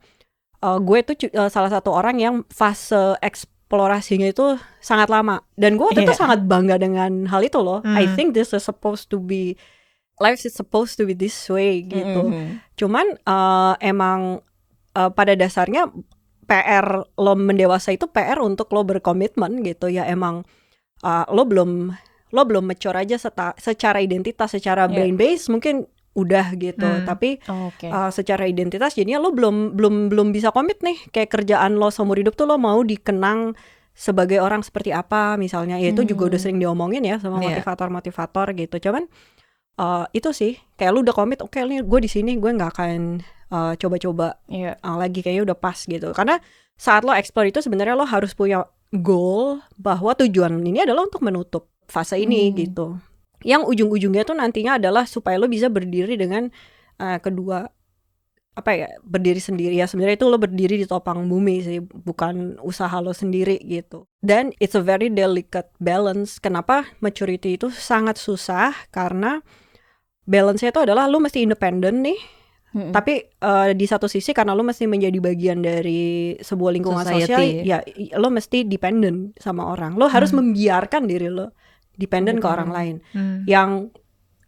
gue itu salah satu orang yang fase eksplorasinya itu sangat lama, dan gue waktu itu sangat bangga dengan hal itu loh. I think this is supposed to be, life is supposed to be this way gitu. Cuman emang pada dasarnya PR lo mendewasa itu PR untuk lo berkomitmen gitu ya. Emang lo belum mature aja secara identitas, secara brain base mungkin udah gitu. Tapi secara identitas jadinya lo belum bisa komit nih. Kayak kerjaan lo seumur hidup tuh lo mau dikenang sebagai orang seperti apa misalnya. Ya itu juga udah sering diomongin ya sama motivator-motivator gitu. Cuman itu sih kayak lu udah komit, oke nih gue di sini gue nggak akan coba-coba lagi, kayaknya udah pas gitu. Karena saat lo explore itu sebenarnya lo harus punya goal bahwa tujuan ini adalah untuk menutup fase ini gitu. Yang ujung-ujungnya tuh nantinya adalah supaya lo bisa berdiri dengan berdiri sendiri. Ya sebenarnya itu lo berdiri di topang bumi sih, bukan usaha lo sendiri gitu. Dan it's a very delicate balance. Kenapa maturity itu sangat susah? Karena balance-nya itu adalah lo mesti independen nih. Tapi di satu sisi karena lo mesti menjadi bagian dari sebuah lingkungan sosial, ya lo mesti dependent sama orang. Lo harus membiarkan diri lo dependent ke orang lain. Yang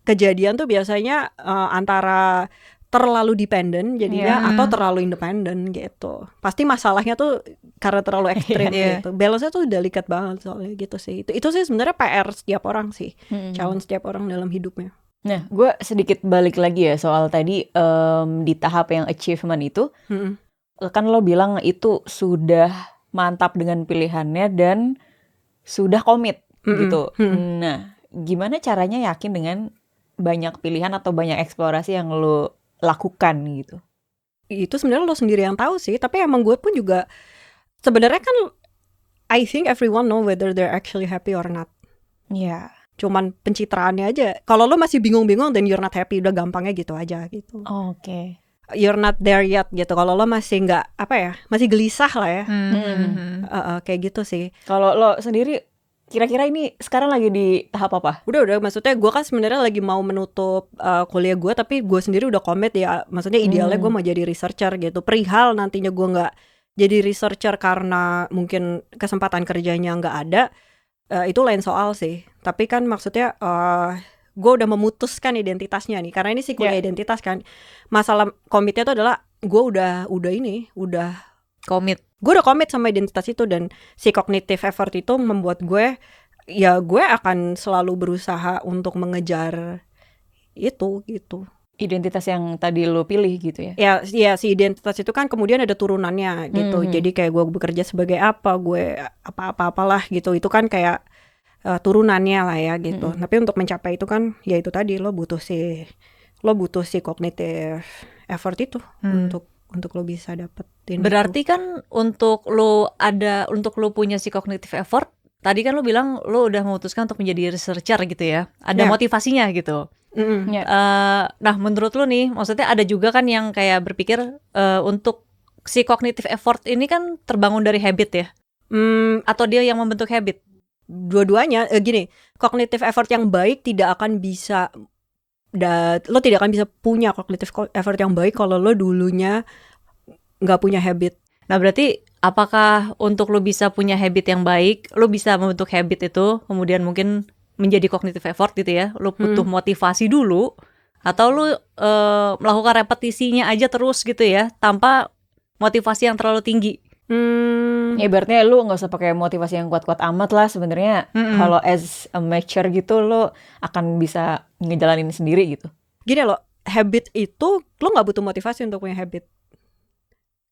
kejadian tuh biasanya antara terlalu dependent jadinya atau terlalu independen gitu. Pasti masalahnya tuh karena terlalu ekstrim gitu. Balance-nya tuh delicate banget soalnya gitu sih. Itu sih sebenarnya PR setiap orang sih. Challenge setiap orang dalam hidupnya. Nah, gue sedikit balik lagi ya soal tadi di tahap yang achievement itu. Kan lo bilang itu sudah mantap dengan pilihannya dan sudah komit gitu. Nah, gimana caranya yakin dengan banyak pilihan atau banyak eksplorasi yang lo lakukan gitu? Itu sebenarnya lo sendiri yang tahu sih. Tapi emang gue pun juga sebenarnya kan I think everyone know whether they're actually happy or not. Cuman pencitraannya aja. Kalau lo masih bingung-bingung then you're not happy, udah gampangnya gitu aja gitu. You're not there yet gitu. Kalau lo masih nggak masih gelisah lah ya. Kayak gitu sih. Kalau lo sendiri kira-kira ini sekarang lagi di tahap apa? Udah maksudnya gue kan sebenarnya lagi mau menutup kuliah gue, tapi gue sendiri udah komit ya. Maksudnya idealnya gue mau jadi researcher gitu. Perihal nantinya gue nggak jadi researcher karena mungkin kesempatan kerjanya nggak ada, itu lain soal sih. Tapi kan maksudnya gue udah memutuskan identitasnya nih, karena ini sih kuliah identitas kan. Masalah komitnya itu adalah gue udah komit. Gue udah komit sama identitas itu, dan si cognitive effort itu membuat gue akan selalu berusaha untuk mengejar itu gitu. Identitas yang tadi lo pilih gitu ya? Ya si identitas itu kan kemudian ada turunannya gitu. Jadi kayak gue bekerja sebagai apa, gue apa-apalah gitu. Itu kan kayak turunannya lah ya gitu. Tapi untuk mencapai itu kan ya itu tadi lo butuh si cognitive effort itu untuk lo bisa dapetin. Berarti itu. kan untuk lo punya si cognitive effort, tadi kan lo bilang lo udah memutuskan untuk menjadi researcher gitu ya. Ada motivasinya gitu. Nah menurut lo nih, maksudnya ada juga kan yang kayak berpikir untuk si cognitive effort ini kan terbangun dari habit ya? Atau dia yang membentuk habit? Dua-duanya gini, cognitive effort yang baik tidak akan bisa lo tidak akan bisa punya cognitive effort yang baik kalau lo dulunya nggak punya habit. Nah berarti apakah untuk lo bisa punya habit yang baik, lo bisa membentuk habit itu, kemudian mungkin menjadi cognitive effort gitu ya, lo butuh motivasi dulu, atau lo melakukan repetisinya aja terus gitu ya, tanpa motivasi yang terlalu tinggi? Ya ibaratnya lu nggak usah pakai motivasi yang kuat-kuat amat lah sebenarnya. Kalau as a mature gitu lo akan bisa ngejalanin sendiri gitu. Gini loh, habit itu lo nggak butuh motivasi untuk punya habit.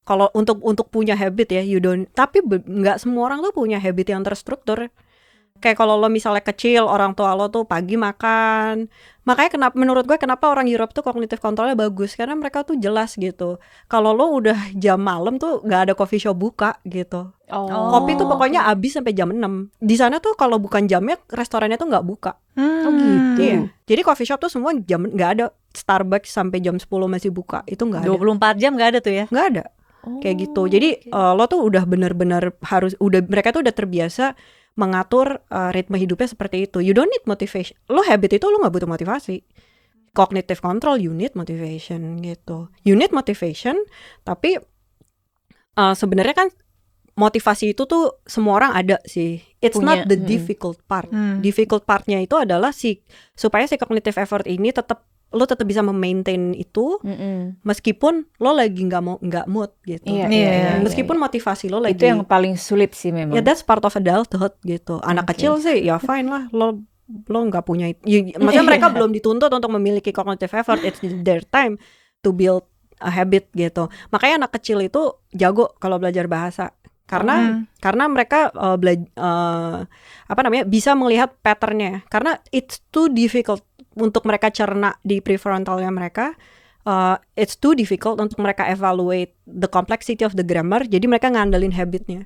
Kalau untuk punya habit ya, tapi nggak semua orang tuh punya habit yang terstruktur. Kayak kalau lo misalnya kecil, orang tua lo tuh pagi makan. Makanya menurut gue kenapa orang Europe tuh cognitive controlnya bagus, karena mereka tuh jelas gitu. Kalau lo udah jam malam tuh nggak ada coffee shop buka gitu. Kopi tuh pokoknya habis sampai jam 6. Di sana tuh kalau bukan jamnya, restorannya tuh nggak buka. Gitu. Iya. Jadi coffee shop tuh semua jam, nggak ada. Starbucks sampai jam 10 masih buka, itu nggak ada. 24 jam nggak ada tuh ya? Nggak ada. Kayak gitu. Jadi lo tuh udah benar-benar mereka tuh udah terbiasa mengatur ritme hidupnya seperti itu. You don't need motivation. Lo habit itu lo nggak butuh motivasi. Cognitive control, you need motivation gitu. You need motivation, tapi sebenarnya kan motivasi itu tuh semua orang ada sih. It's not the difficult part. Difficult partnya itu adalah supaya si cognitive effort ini lo tetap bisa memaintain itu, meskipun lo lagi nggak mood gitu. Meskipun motivasi lo lagi. Itu yang paling sulit sih memang. Ya that's part of adulthood gitu. Anak kecil sih ya fine lah, lo lo nggak punya maksudnya mereka belum dituntut untuk memiliki cognitive effort. It's their time to build a habit gitu. Makanya anak kecil itu jago kalau belajar bahasa karena mereka bisa melihat patternnya. Karena it's too difficult untuk mereka cerna di prefrontalnya mereka. It's too difficult untuk mereka evaluate the complexity of the grammar. Jadi mereka ngandelin habitnya.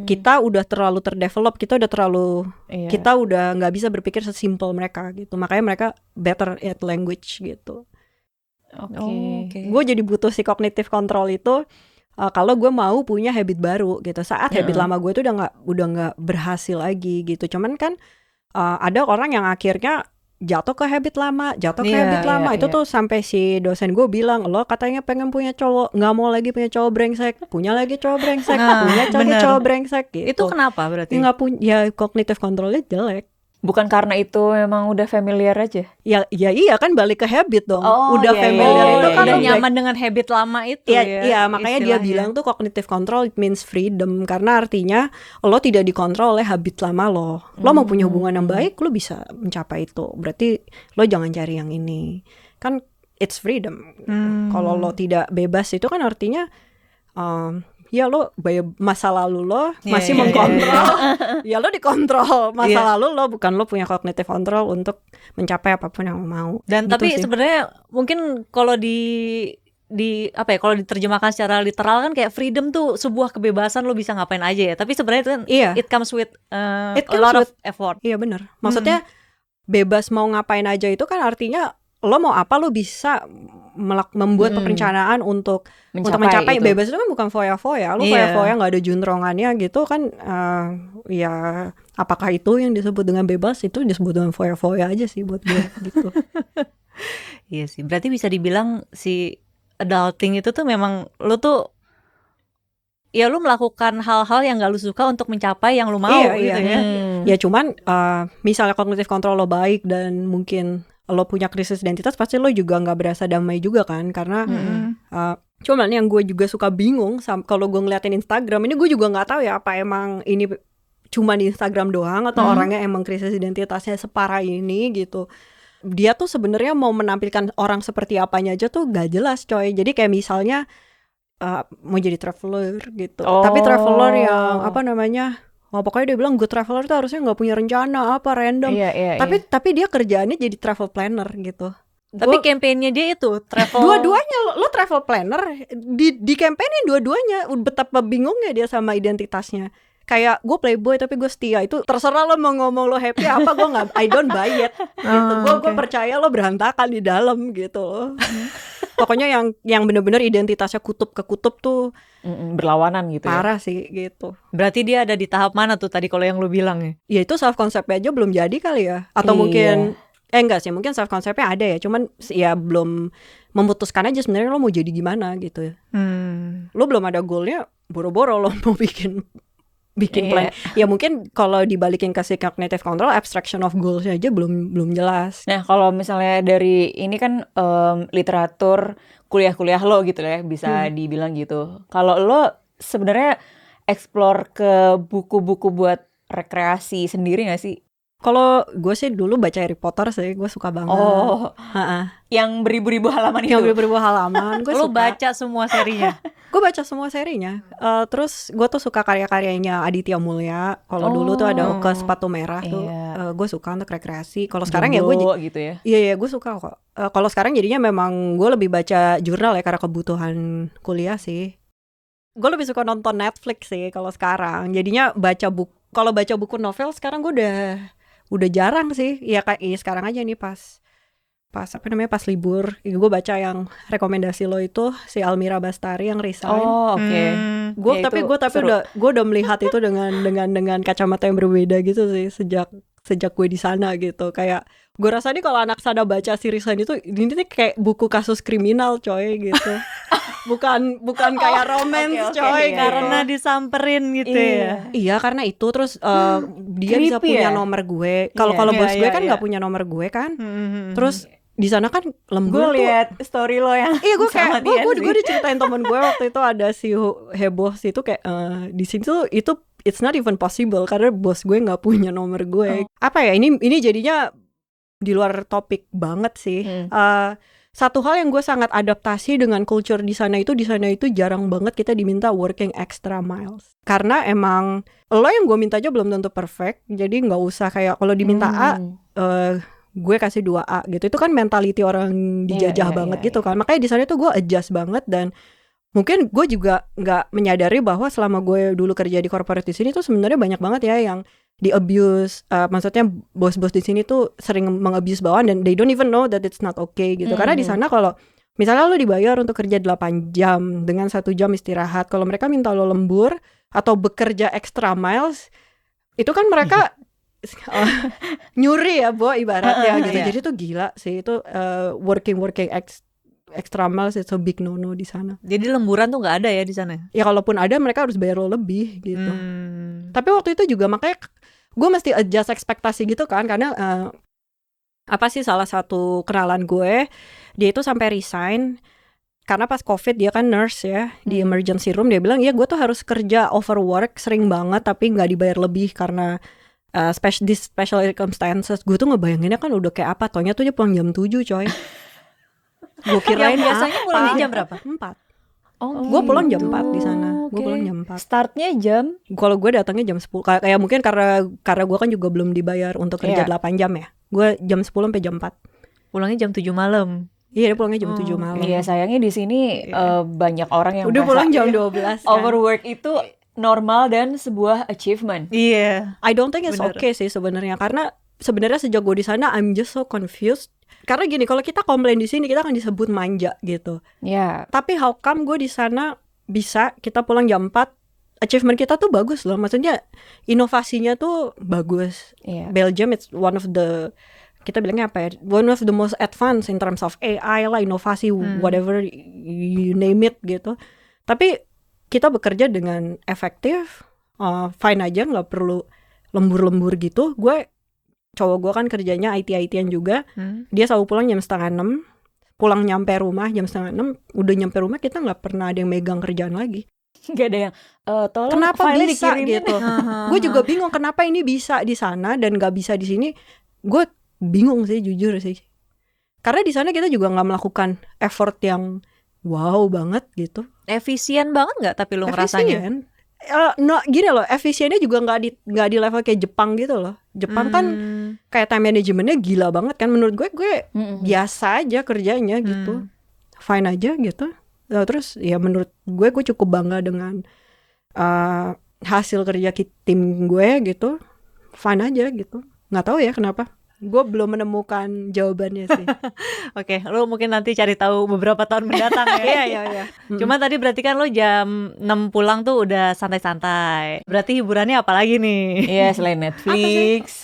Kita udah terlalu terdevelop, kita udah nggak bisa berpikir sesimpel mereka gitu. Makanya mereka better at language gitu. Okay. Gue jadi butuh si cognitive control itu kalau gue mau punya habit baru gitu. Saat habit lama gue itu udah nggak berhasil lagi gitu. Cuman kan ada orang yang akhirnya jatuh ke habit lama. Itu tuh sampai si dosen gue bilang, lo katanya pengen punya cowok, nggak mau lagi punya cowok brengsek, punya lagi cowok brengsek, punya cowok brengsek gitu. Itu kenapa berarti? Nggak punya, ya cognitive controlnya jelek. Bukan karena itu memang udah familiar aja? Ya iya kan balik ke habit dong. Udah familiar itu kan udah nyaman dengan habit lama itu ya. Iya, makanya dia bilang tuh cognitive control it means freedom. Karena artinya lo tidak dikontrol oleh habit lama lo. Lo mau punya hubungan yang baik, lo bisa mencapai itu. Berarti lo jangan cari yang ini. Kan it's freedom. Kalau lo tidak bebas itu kan artinya ya lo masa lalu lo masih mengkontrol. Ya lo dikontrol masa lalu lo, bukan lo punya cognitive control untuk mencapai apapun yang lo mau. Dan gitu tapi sebenarnya mungkin kalau kalau diterjemahkan secara literal kan kayak freedom tuh sebuah kebebasan, lo bisa ngapain aja ya. Tapi sebenarnya itu kan it comes with a lot of effort. Iya benar. Maksudnya bebas mau ngapain aja itu kan artinya lo mau apa lo bisa membuat perencanaan untuk mencapai. Bebas itu kan bukan foya-foya. Lo foya-foya nggak ada juntrungannya gitu kan. Ya apakah itu yang disebut dengan bebas? Itu disebut dengan foya-foya aja sih buat gue gitu. Iya sih. Berarti bisa dibilang si adulting itu tuh memang lo tuh ya lo melakukan hal-hal yang gak lo suka untuk mencapai yang lo mau gitu ya. Ya cuman misalnya cognitive control lo baik dan mungkin lo punya krisis identitas, pasti lo juga nggak berasa damai juga kan, karena cuman yang gue juga suka bingung kalau gue ngeliatin Instagram ini, gue juga nggak tahu ya apa emang ini cuma di Instagram doang atau orangnya emang krisis identitasnya separah ini gitu. Dia tuh sebenarnya mau menampilkan orang seperti apanya aja tuh gak jelas coy. Jadi kayak misalnya mau jadi traveler gitu, tapi traveler yang pokoknya dia bilang good traveler tuh harusnya nggak punya rencana random. Tapi dia kerjaannya jadi travel planner gitu. Tapi kampanyenya dia itu travel. Dua-duanya lo travel planner, di kampanye dua-duanya betapa bingungnya dia sama identitasnya. Kayak gue playboy tapi gue setia, itu terserah lo mau ngomong lo happy apa, gue nggak, I don't buy it gitu. Gue percaya lo berantakan di dalam gitu. Pokoknya yang benar-benar identitasnya kutub ke kutub tuh berlawanan gitu. Parah sih gitu. Berarti dia ada di tahap mana tuh tadi kalau yang lu bilang ya? Ya itu self conceptnya aja belum jadi kali ya. Atau mungkin enggak sih, mungkin self concepnya ada ya, cuman ya belum memutuskan aja sebenarnya lo mau jadi gimana gitu. Lo belum ada goalnya, boro-boro lo mau bikin plan. Ya mungkin kalau dibalikin ke cognitive control, abstraction of goals aja belum jelas. Nah kalau misalnya dari ini kan literatur kuliah lo gitu ya, bisa dibilang gitu. Kalau lo sebenarnya explore ke buku-buku buat rekreasi sendiri gak sih? Kalau gue sih dulu baca Harry Potter sih, gue suka banget. Yang beribu-ribu halaman itu? Yang beribu-ribu halaman, gue suka. Lo baca semua serinya? Gue baca semua serinya. Terus gue tuh suka karya-karyanya Aditya Mulya. Kalau dulu tuh ada Oke Sepatu Merah tuh, gue suka untuk rekreasi. Kalau sekarang ya gue gitu ya? Iya gue suka kok. Kalau sekarang jadinya memang gue lebih baca jurnal ya, karena kebutuhan kuliah sih. Gue lebih suka nonton Netflix sih kalau sekarang. Jadinya baca buku. Kalau baca buku novel sekarang gue udah jarang sih. Ya kayak sekarang aja nih pas libur, gue baca yang rekomendasi lo itu si Almira Bastari yang Resign. Gue udah melihat itu dengan kacamata yang berbeda gitu sih sejak gue di sana gitu. Kayak gue rasa nih kalau anak sana baca si Resign itu, ini kayak buku kasus kriminal coy gitu. bukan kayak romance coy, karena disamperin gitu ya. Iya karena itu terus dia bisa punya nomor gue. Kalau bos gue kan nggak punya nomor gue kan. Terus di sana kan lembur tuh. Gue liat story lo yang gue diceritain temen gue waktu itu ada si heboh sih itu kayak di sini tuh itu it's not even possible karena bos gue nggak punya nomor gue. Apa ya, ini jadinya di luar topik banget sih. Satu hal yang gue sangat adaptasi dengan culture di sana itu jarang banget kita diminta working extra miles. Karena emang lo yang gue minta aja belum tentu perfect, jadi nggak usah kayak kalau diminta A, gue kasih 2A gitu. Itu kan mentality orang dijajah banget gitu kan. Makanya di sana tuh gue adjust banget, dan mungkin gue juga nggak menyadari bahwa selama gue dulu kerja di corporate di sini tuh sebenarnya banyak banget ya yang di abuse, maksudnya bos-bos di sini tuh sering meng-abuse bawahan dan they don't even know that it's not okay gitu. Karena di sana kalau misalnya lo dibayar untuk kerja 8 jam dengan 1 jam istirahat, kalau mereka minta lo lembur atau bekerja extra miles, itu kan mereka nyuri ya, Bo, ibaratnya gitu. Jadi tuh gila sih itu, working extra miles itu big no di sana. Jadi lemburan tuh nggak ada ya di sana? Ya kalaupun ada mereka harus bayar lo lebih gitu. Tapi waktu itu juga makanya gue mesti adjust ekspektasi gitu kan, karena salah satu kenalan gue, dia itu sampai resign karena pas COVID dia kan nurse ya di emergency room. Dia bilang ya gue tuh harus kerja overwork sering banget tapi nggak dibayar lebih karena special circumstances. Gue tuh ngebayanginnya kan udah kayak apa, taunya tuh dia pulang jam 7 coy. Gue kirain biasanya pulangnya jam berapa? 4. Oh, gue pulang jam 4 di sana. Gue pulang jam 4. Startnya jam? Kalau gue datangnya jam 10. Kayak mungkin karena gue kan juga belum dibayar untuk kerja 8 jam ya. Gue jam 10 sampai jam 4. Pulangnya jam 7 malam. Iya, dia pulangnya jam 7 malam. Iya, sayangnya di sini banyak orang yang udah pulang jam 12 kan. Overwork itu normal dan sebuah achievement. Iya. I don't think it's okay sih sebenarnya, karena sebenarnya sejak gue di sana I'm just so confused. Karena gini, kalau kita komplain di sini kita akan disebut manja gitu. Ya. Tapi how come gue di sana bisa kita pulang jam 4, achievement kita tuh bagus loh. Maksudnya inovasinya tuh bagus. Belgium it's one of the, kita bilangnya apa ya, one of the most advanced in terms of AI lah, inovasi whatever you name it gitu. Tapi kita bekerja dengan efektif, fine aja, nggak perlu lembur-lembur gitu. Cowok gue kan kerjanya IT-an juga, dia selalu pulang jam 5:30, pulang nyampe rumah jam 5:30, udah nyampe rumah kita nggak pernah ada yang megang kerjaan lagi. Nggak ada yang tolong kenapa bisa dikirimin gitu. Gue juga bingung kenapa ini bisa di sana dan nggak bisa di sini. Gue bingung sih, jujur sih, karena di sana kita juga nggak melakukan effort yang wow banget gitu. Efisien banget nggak tapi lo ngerasanya? No, gini loh, efisiennya juga nggak di level kayak Jepang gitu loh. Jepang kan kayak time managementnya gila banget kan. Menurut gue biasa aja kerjanya gitu, fine aja gitu. Terus ya menurut gue cukup bangga dengan hasil kerja tim gue gitu, fine aja gitu. Nggak tahu ya kenapa. Gue belum menemukan jawabannya sih. Oke, lo mungkin nanti cari tahu beberapa tahun mendatang ya. Iya. Cuma tadi berarti kan lo jam 6 pulang tuh udah santai-santai. Berarti hiburannya apa lagi nih? Iya, selain Netflix,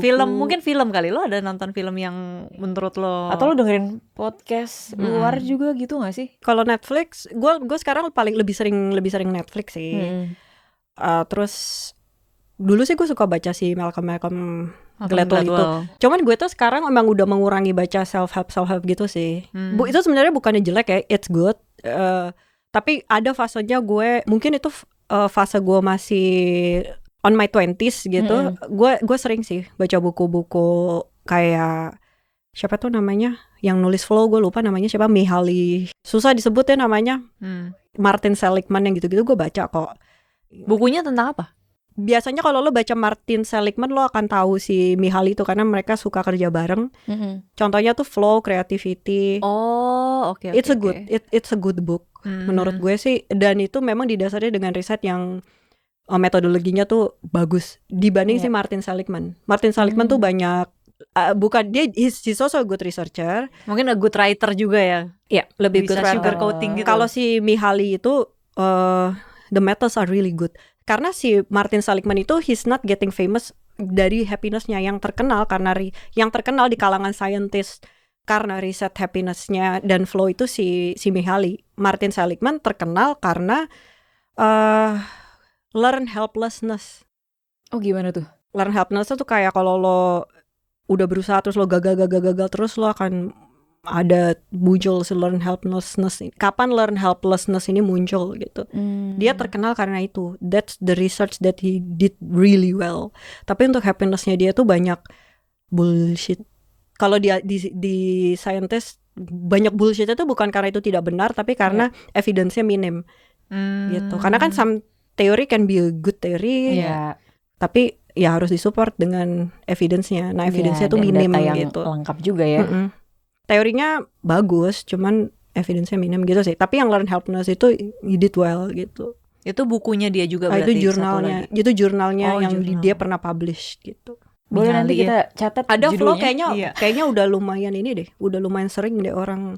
film, mungkin film kali. Lo ada nonton film yang menurut lo? Atau lo dengerin podcast luar juga gitu gak sih? Kalau Netflix, gue sekarang lebih sering Netflix sih. Terus dulu sih gue suka baca si Malcolm Gladwell itu. Cuman gue tuh sekarang memang udah mengurangi baca self help gitu sih. Itu sebenarnya bukannya jelek ya, it's good. Tapi ada fasenya gue, mungkin itu fase gue masih on my 20s gitu. Gue sering sih baca buku-buku kayak siapa tuh namanya yang nulis Flow, gue lupa namanya siapa, Mihaly, susah disebut ya namanya. Martin Seligman yang gitu-gitu gue baca kok. Bukunya tentang apa? Biasanya kalau lo baca Martin Seligman lo akan tahu si Mihaly itu karena mereka suka kerja bareng. Contohnya tuh Flow, Creativity. Oke. It's a good book menurut gue sih, dan itu memang didasari dengan riset yang metodologinya tuh bagus dibanding si Martin Seligman. Martin Seligman tuh banyak bukan dia, he's also a good researcher. Mungkin a good writer juga ya. Iya, lebih bisa good writer. Sugar coating gitu. Kalau si Mihaly itu the methods are really good. Karena si Martin Seligman itu he's not getting famous dari happiness-nya yang terkenal, karena yang terkenal di kalangan scientist karena riset happiness-nya dan flow itu si Mihaly. Martin Seligman terkenal karena learn helplessness. Oh, gimana tuh? Learn helplessness tuh kayak kalau lo udah berusaha terus lo gagal terus, lo akan ada muncul si learn helplessness. Kapan learn helplessness ini muncul gitu. Dia terkenal karena itu. That's the research that he did really well. Tapi untuk happinessnya dia tuh banyak bullshit. Kalau dia di scientist banyak bullshit itu bukan karena itu tidak benar, tapi karena evidence-nya minim gitu. Karena kan some theory can be a good theory, tapi ya harus disupport dengan evidence-nya. Nah evidence-nya tuh minim data yang gitu. lengkap juga ya. Teorinya bagus, cuman evidence-nya minim gitu sih. Tapi yang learn helplessness itu he did well gitu. Itu bukunya dia juga berarti. Itu jurnalnya. Itu jurnalnya yang dia pernah publish gitu. Boleh nanti kita catat ada flow judulnya. kayaknya udah lumayan ini deh, udah lumayan sering deh orang.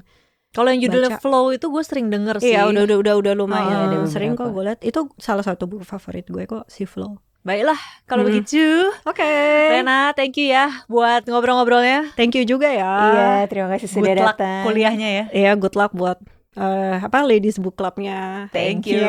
Kalau yang judulnya Flow itu gue sering denger sih. Iya udah lumayan sering kok gue liat. Itu salah satu buku favorit gue kok, si Flow. Baiklah kalau begitu. Oke. Rena, thank you ya buat ngobrol-ngobrolnya. Thank you juga ya. Iya, terima kasih sudah datang. Good luck kuliahnya ya. Iya, good luck buat Ladies Book Club-nya. Thank you.